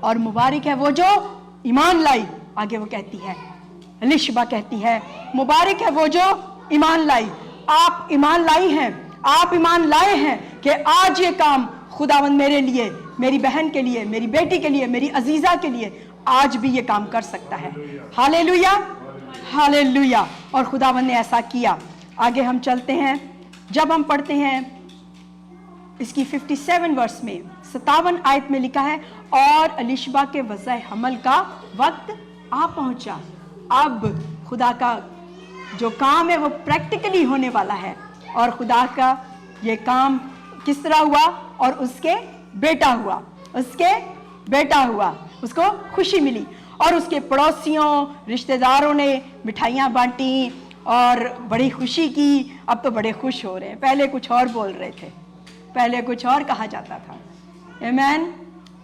और मुबारक है वो जो ईमान लाई। आगे वो कहती है, एलिशबा कहती है, मुबारक है वो जो ईमान लाई। आप ईमान लाई हैं, आप ईमान लाए हैं कि आज ये काम खुदावंद मेरे लिए, मेरी बहन के लिए, मेरी बेटी के लिए, मेरी अजीजा के लिए आज भी ये काम कर सकता है। Hallelujah, hallelujah. और खुदावंद ने ऐसा किया। आगे हम चलते हैं, जब हम पढ़ते हैं इसकी 57 वर्ष में 57 आयत में लिखा है, और एलिशबा के वज़ह हमल का वक्त आ पहुंचा। अब खुदा का जो काम है वो प्रैक्टिकली होने वाला है, और खुदा का ये काम किस तरह हुआ, और उसके बेटा हुआ, उसके बेटा हुआ, उसको खुशी मिली, और उसके पड़ोसियों, रिश्तेदारों ने मिठाइयाँ बांटी और बड़ी खुशी की। अब तो बड़े खुश हो रहे हैं, पहले कुछ और बोल रहे थे, पहले कुछ और कहा जाता था। आमीन।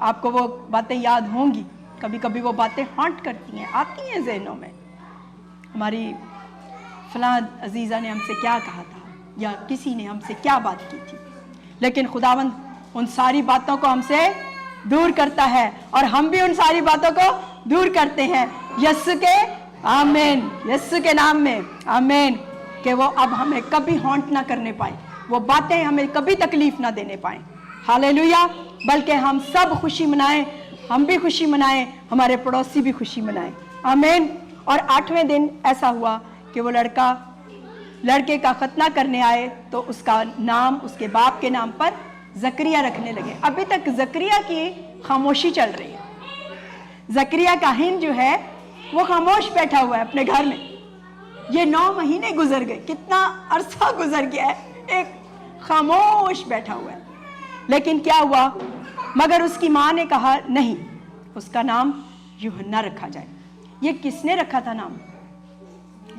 आपको वो बातें याद होंगी, कभी कभी वो बातें हॉन्ट करती हैं, आती हैं ज़हनों में, हमारी फलां अजीज़ा ने हमसे क्या कहा था, या किसी ने हमसे क्या बात की थी। लेकिन खुदावंद उन सारी बातों को हमसे दूर करता है, और हम भी उन सारी बातों को दूर करते हैं यीशु के, आमीन, यीशु के नाम में, आमीन, कि वो अब हमें कभी हॉन्ट ना करने पाए, वो बातें हमें कभी तकलीफ ना देने पाए। हालेलुया। बल्कि हम सब खुशी मनाएं हम भी खुशी मनाएं, हमारे पड़ोसी भी खुशी मनाएं। आमीन। और 8वें दिन ऐसा हुआ कि वो लड़के का खतना करने आए तो उसका नाम उसके बाप के नाम पर जकरिया रखने लगे। अभी तक जकरिया की खामोशी चल रही है। जकरिया काहिन जो है वो खामोश बैठा हुआ है अपने घर में। ये 9 महीने गुजर गए, कितना अरसा गुजर गया है, एक खामोश बैठा हुआ है। लेकिन क्या हुआ, मगर उसकी माँ ने कहा नहीं, उसका नाम यूहन्ना रखा जाए। ये किसने रखा था नाम?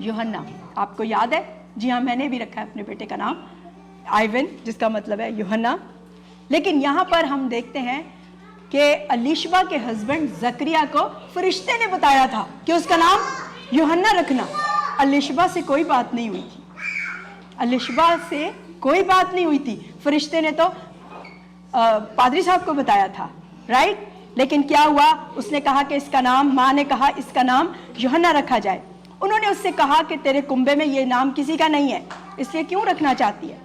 यूहन्ना। आपको याद है? जी हाँ, मैंने भी रखा है अपने बेटे का नाम आइवन, जिसका मतलब है यूहन्ना। लेकिन यहाँ पर हम देखते हैं कि अलीशबा के हस्बैंड जकरिया को फरिश्ते ने बताया था कि उसका नाम यूहन्ना रखना। अलीशबा से कोई बात नहीं हुई थी, अलीशबा से कोई बात नहीं हुई थी। फरिश्ते ने तो पादरी साहब को बताया था, राइट। लेकिन क्या हुआ, उसने कहा कि इसका नाम, माँ ने कहा इसका नाम यूहन्ना रखा जाए। उन्होंने उससे कहा कि तेरे कुंबे में ये नाम किसी का नहीं है, इसलिए क्यों रखना चाहती है?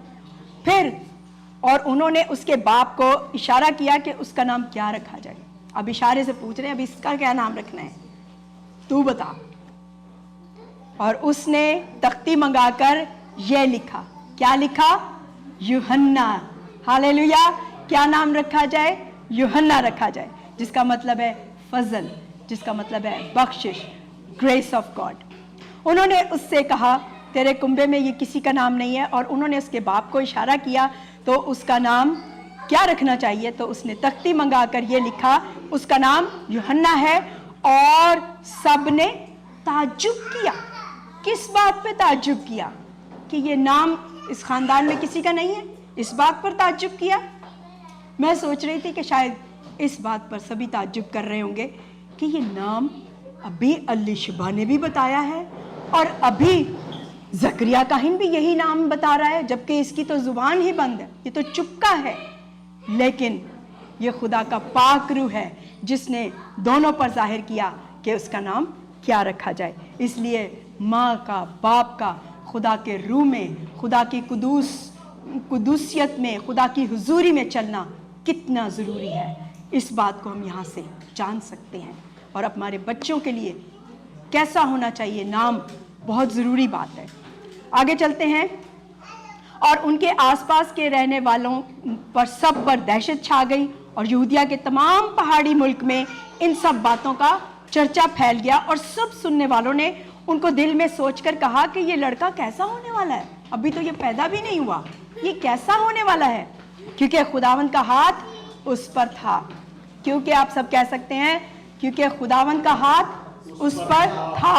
फिर और उन्होंने उसके बाप को इशारा किया कि उसका नाम क्या रखा जाए। अब इशारे से पूछ रहे हैं, अब इसका क्या नाम रखना है, तू बता। और उसने तख्ती मंगाकर ये लिखा, क्या लिखा? यूहन्ना। हालेलुया। क्या नाम रखा जाए? यूहन्ना रखा जाए, जिसका मतलब है फजल, जिसका मतलब है बख्शिश, ग्रेस ऑफ गॉड। उन्होंने उससे कहा तेरे कुंबे में ये किसी का नाम नहीं है, और उन्होंने उसके बाप को इशारा किया तो उसका नाम क्या रखना चाहिए, तो उसने तख्ती मंगाकर ये लिखा, उसका नाम यूहन्ना है। और सबने ताज्जुब किया। किस बात पे ताज्जुब किया? कि ये नाम इस खानदान में किसी का नहीं है, इस बात पर ताज्जुब किया। मैं सोच रही थी कि शायद इस बात पर सभी ताज्जुब कर रहे होंगे कि ये नाम अभी अलीशबा ने भी बताया है और अभी जकरिया काहिन भी यही नाम बता रहा है, जबकि इसकी तो जुबान ही बंद है, ये तो चुपका है। लेकिन ये खुदा का पाक रूह है जिसने दोनों पर जाहिर किया कि उसका नाम क्या रखा जाए। इसलिए माँ का, बाप का, खुदा के रूह में, खुदा की कुदूसियत में, खुदा की हुजूरी में चलना कितना ज़रूरी है, इस बात को हम यहाँ से जान सकते हैं। और हमारे बच्चों के लिए कैसा होना चाहिए नाम, बहुत ज़रूरी बात है। आगे चलते हैं। और उनके आसपास के रहने वालों पर सब पर दहशत छा गई, और यहूदिया के तमाम पहाड़ी मुल्क में इन सब बातों का चर्चा फैल गया। और सब सुनने वालों ने उनको दिल में सोचकर कहा कि ये लड़का कैसा होने वाला है, अभी तो ये पैदा भी नहीं हुआ, ये कैसा होने वाला है, क्योंकि खुदावंद का हाथ उस पर था। क्योंकि आप सब कह सकते हैं, क्योंकि खुदावंद का हाथ उस पर था।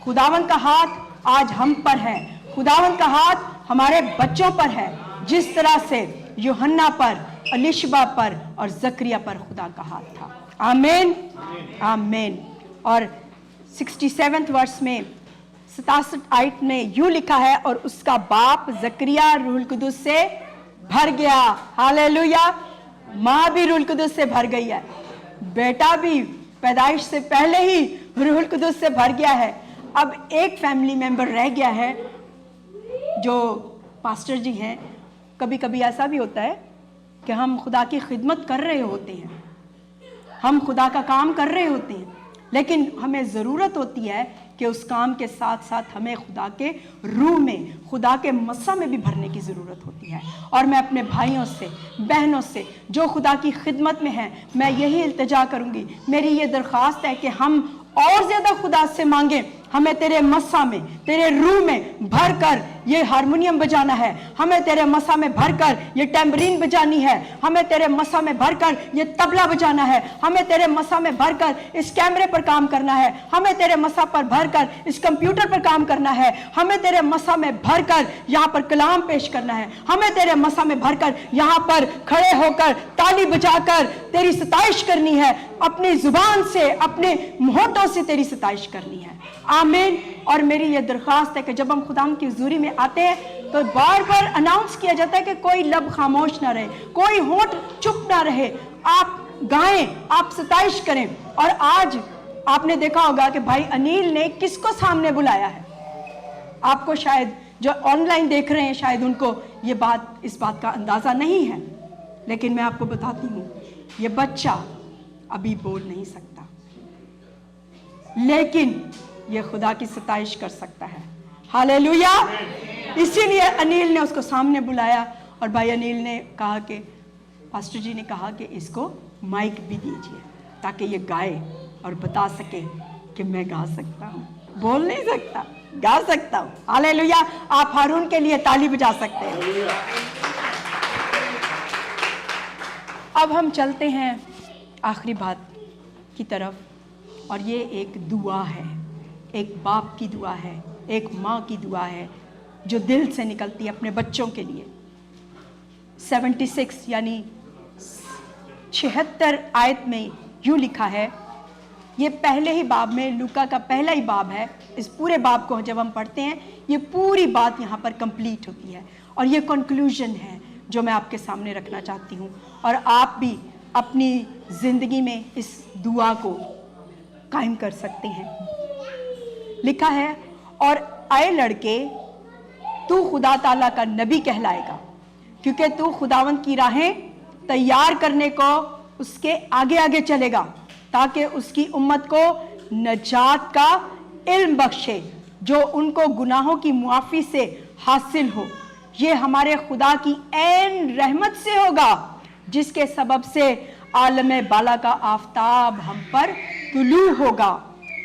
खुदावंद का हाथ आज हम पर है, खुदावंद का हाथ हमारे बच्चों पर है, जिस तरह से यूहन्ना पर, अलीशबा पर और जकरिया पर खुदा का हाथ था। आमीन, आमीन। और 67वें वर्ष में 67 आयत में यूं लिखा है, और उसका बाप जकरिया रूहुल कुदुस से भर गया। हालेलुया। माँ भी रूहुल कुदुस से भर गई है, बेटा भी पैदाइश से पहले ही रूहुल कुदुस से भर गया है। अब एक फैमिली मेंबर रह गया है जो पास्टर जी हैं। कभी कभी ऐसा भी होता है कि हम खुदा की खिदमत कर रहे होते हैं, हम खुदा का काम कर रहे होते हैं, लेकिन हमें ज़रूरत होती है कि उस काम के साथ साथ हमें खुदा के रूह में, खुदा के मस्सा में भी भरने की ज़रूरत होती है। और मैं अपने भाइयों से, बहनों से जो खुदा की खिदमत में हैं, मैं यही इल्तिजा करूँगी, मेरी ये दरख्वास्त है कि हम और ज़्यादा खुदा से मांगें, हमें तेरे मस्सा में, तेरे रूह में भर कर ये हारमोनियम बजाना है, हमें तेरे मस्सा में भर कर ये टैम्बरीन बजानी है, हमें तेरे मस्सा में भर कर ये तबला बजाना है, हमें तेरे मस्सा में भर कर इस कैमरे पर काम करना है, हमें तेरे मस्सा पर भर कर इस कंप्यूटर पर काम करना है, हमें तेरे मस्सा में भर कर यहाँ पर कलाम पेश करना है, हमें तेरे मस्सा में भर कर यहाँ पर खड़े होकर ताली बजाकर तेरी सताइश करनी है, अपनी जुबान से, अपने होठों से तेरी सताइश करनी है। आमीन। और मेरी ये दरख्वास्त है कि जब हम खुदा की हुजूरी में आते हैं तो बार बार अनाउंस किया जाता है कि कोई लब खामोश ना रहे, कोई होंठ चुप ना रहे, आप गाएं, आप सताइश करें। और आज आपने देखा होगा कि भाई अनिल ने किसको सामने बुलाया है। आपको शायद जो ऑनलाइन देख रहे हैं, शायद उनको ये बात, इस बात का अंदाजा नहीं है, लेकिन मैं आपको बताती हूँ, ये बच्चा अभी बोल नहीं सकता, लेकिन ये खुदा की सताइश कर सकता है। हालेलुया। इसीलिए अनिल ने उसको सामने बुलाया और भाई अनिल ने कहा कि पास्टर जी ने कहा कि इसको माइक भी दीजिए ताकि ये गाए और बता सके कि मैं गा सकता हूँ। बोल नहीं सकता, गा सकता हूँ। हालेलुया। आप हारून के लिए ताली बजा सकते हैं। अब हम चलते हैं आखिरी बात की तरफ, और ये एक दुआ है, एक बाप की दुआ है, एक माँ की दुआ है जो दिल से निकलती है अपने बच्चों के लिए। 76 यानी 76 आयत में यूँ लिखा है, ये पहले ही बाब में, लूका का पहला ही बाब है। इस पूरे बाब को जब हम पढ़ते हैं, ये पूरी बात यहाँ पर कंप्लीट होती है, और ये कंक्लूजन है जो मैं आपके सामने रखना चाहती हूँ, और आप भी अपनी ज़िंदगी में इस दुआ को कायम कर सकते हैं। लिखा है, और आए लड़के, तू खुदा ताला का नबी कहलाएगा, क्योंकि तू खुदावंद की राहें तैयार करने को उसके आगे आगे चलेगा, ताकि उसकी उम्मत को नजात का इल्म बख्शे जो उनको गुनाहों की मुआफ़ी से हासिल हो। ये हमारे खुदा की ऐन रहमत से होगा, जिसके सबब से आलम बाला का आफताब हम पर तुलू होगा,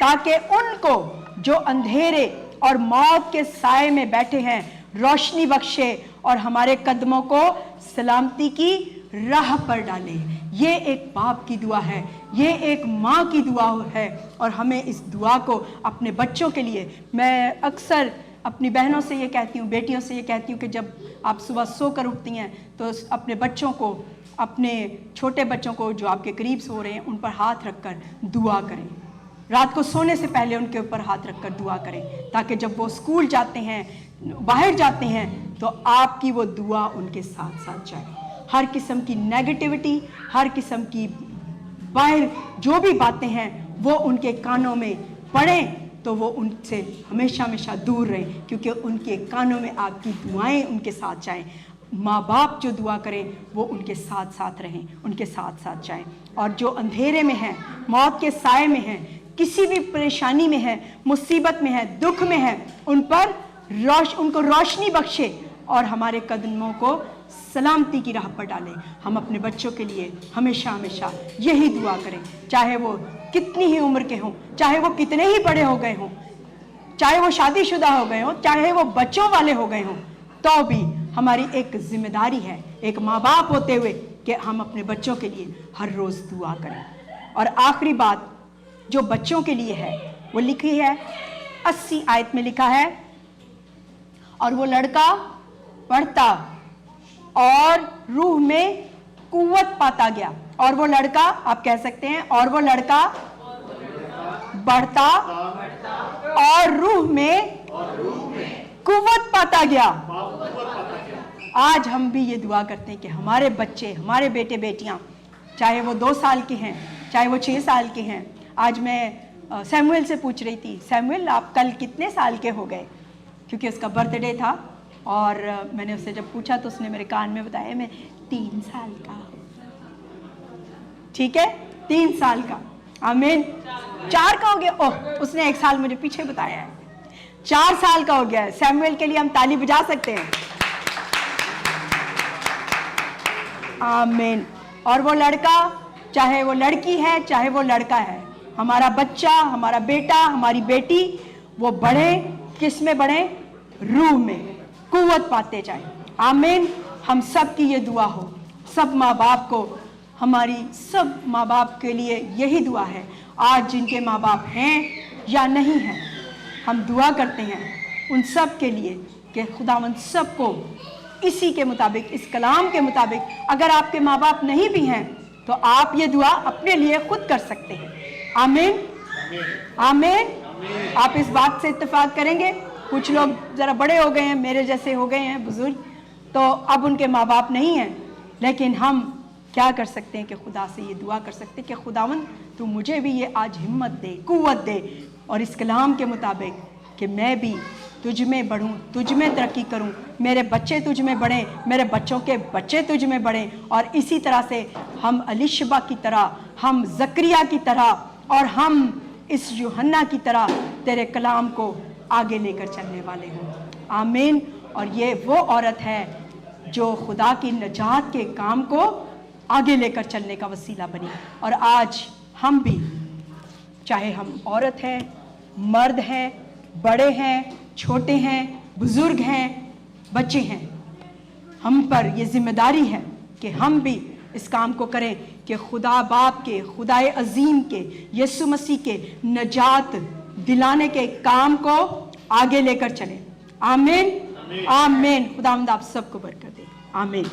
ताकि उनको जो अंधेरे और मौत के साए में बैठे हैं रोशनी बख्शे और हमारे कदमों को सलामती की राह पर डाले। ये एक बाप की दुआ है, ये एक माँ की दुआ है, और हमें इस दुआ को अपने बच्चों के लिए, मैं अक्सर अपनी बहनों से ये कहती हूँ, बेटियों से ये कहती हूँ कि जब आप सुबह सो कर उठती हैं तो अपने बच्चों को, अपने छोटे बच्चों को जो आपके करीब सो रहे हैं, उन पर हाथ रखकर दुआ करें। रात को सोने से पहले उनके ऊपर हाथ रखकर दुआ करें, ताकि जब वो स्कूल जाते हैं, बाहर जाते हैं, तो आपकी वो दुआ उनके साथ साथ जाए। हर किस्म की नेगेटिविटी, हर किस्म की बाहर जो भी बातें हैं वो उनके कानों में पड़ें, तो वो उनसे हमेशा हमेशा दूर रहें, क्योंकि उनके कानों में आपकी दुआएं उनके साथ जाएं। माँ बाप जो दुआ करें वो उनके साथ साथ रहें, उनके साथ साथ जाएं। और जो अंधेरे में हैं, मौत के साए में हैं, किसी भी परेशानी में है, मुसीबत में है, दुख में है, उन पर उनको रोशनी बख्शे और हमारे कदमों को सलामती की राह पर डालें। हम अपने बच्चों के लिए हमेशा हमेशा यही दुआ करें, चाहे वो कितनी ही उम्र के हों, चाहे वो कितने ही बड़े हो गए हों, चाहे वो शादीशुदा हो गए हों, चाहे वो बच्चों वाले हो गए हों, तो भी हमारी एक जिम्मेदारी है एक माँ बाप होते हुए कि हम अपने बच्चों के लिए हर रोज़ दुआ करें। और आखिरी बात जो बच्चों के लिए है वो लिखी है 80 आयत में लिखा है, और वो लड़का बढ़ता और रूह में कुव्वत पाता गया। और वो लड़का, आप कह सकते हैं, और वो लड़का बढ़ता और रूह में कुव्वत पाता गया। आज हम भी ये दुआ करते हैं कि हमारे बच्चे, हमारे बेटे बेटियां, चाहे वो 2 साल के हैं, चाहे वो 6 साल के हैं। आज मैं सैमुएल से पूछ रही थी, सैमुएल आप कल कितने साल के हो गए, क्योंकि उसका बर्थडे था, और मैंने उससे जब पूछा तो उसने मेरे कान में बताया मैं 3 साल का हूँ। ठीक है, 3 साल का। आमीन। 4 का हो गया, ओह उसने 1 साल मुझे पीछे बताया है, 4 साल का हो गया है। सैमुएल के लिए हम ताली बजा सकते हैं। आमीन। और वो लड़का, चाहे वो लड़की है चाहे वो लड़का है, हमारा बच्चा, हमारा बेटा, हमारी बेटी, वो बढ़े, किस में बढ़े? रूह में कुव्वत पाते जाए। आमीन। हम सब की ये दुआ हो, सब माँ बाप को, हमारी सब माँ बाप के लिए यही दुआ है। आज जिनके माँ बाप हैं या नहीं हैं, हम दुआ करते हैं उन सब के लिए कि खुदावंद सबको इसी के मुताबिक, इस कलाम के मुताबिक, अगर आपके माँ बाप नहीं भी हैं तो आप ये दुआ अपने लिए खुद कर सकते हैं। आमीन। आमीन। आप इस बात से इत्तेफाक करेंगे? कुछ लोग ज़रा बड़े हो गए हैं, मेरे जैसे हो गए हैं बुजुर्ग, तो अब उनके माँ बाप नहीं हैं, लेकिन हम क्या कर सकते हैं कि खुदा से ये दुआ कर सकते हैं कि खुदावंद तू मुझे भी ये आज हिम्मत दे, कुव्वत दे, और इस कलाम के मुताबिक कि मैं भी तुझ में बढ़ूं, तुझ में तरक्की करूं, मेरे बच्चे तुझ में बढ़ें, मेरे बच्चों के बच्चे तुझ में बढ़ें, और इसी तरह से हम अलीशबा की तरह, हम जकरिया की तरह और हम इस यूहन्ना की तरह तेरे कलाम को आगे लेकर चलने वाले हों। आमीन। और ये वो औरत है जो खुदा की नजात के काम को आगे लेकर चलने का वसीला बनी। और आज हम भी, चाहे हम औरत हैं, मर्द हैं, बड़े हैं, छोटे हैं, बुजुर्ग हैं, बच्चे हैं, हम पर ये जिम्मेदारी है कि हम भी इस काम को करें कि खुदा बाप के, खुदाए अजीम के, यीशु मसीह के नजात दिलाने के काम को आगे लेकर चलें। आमीन, आमीन। खुदावंद आप सबको बरकत दे। आमीन।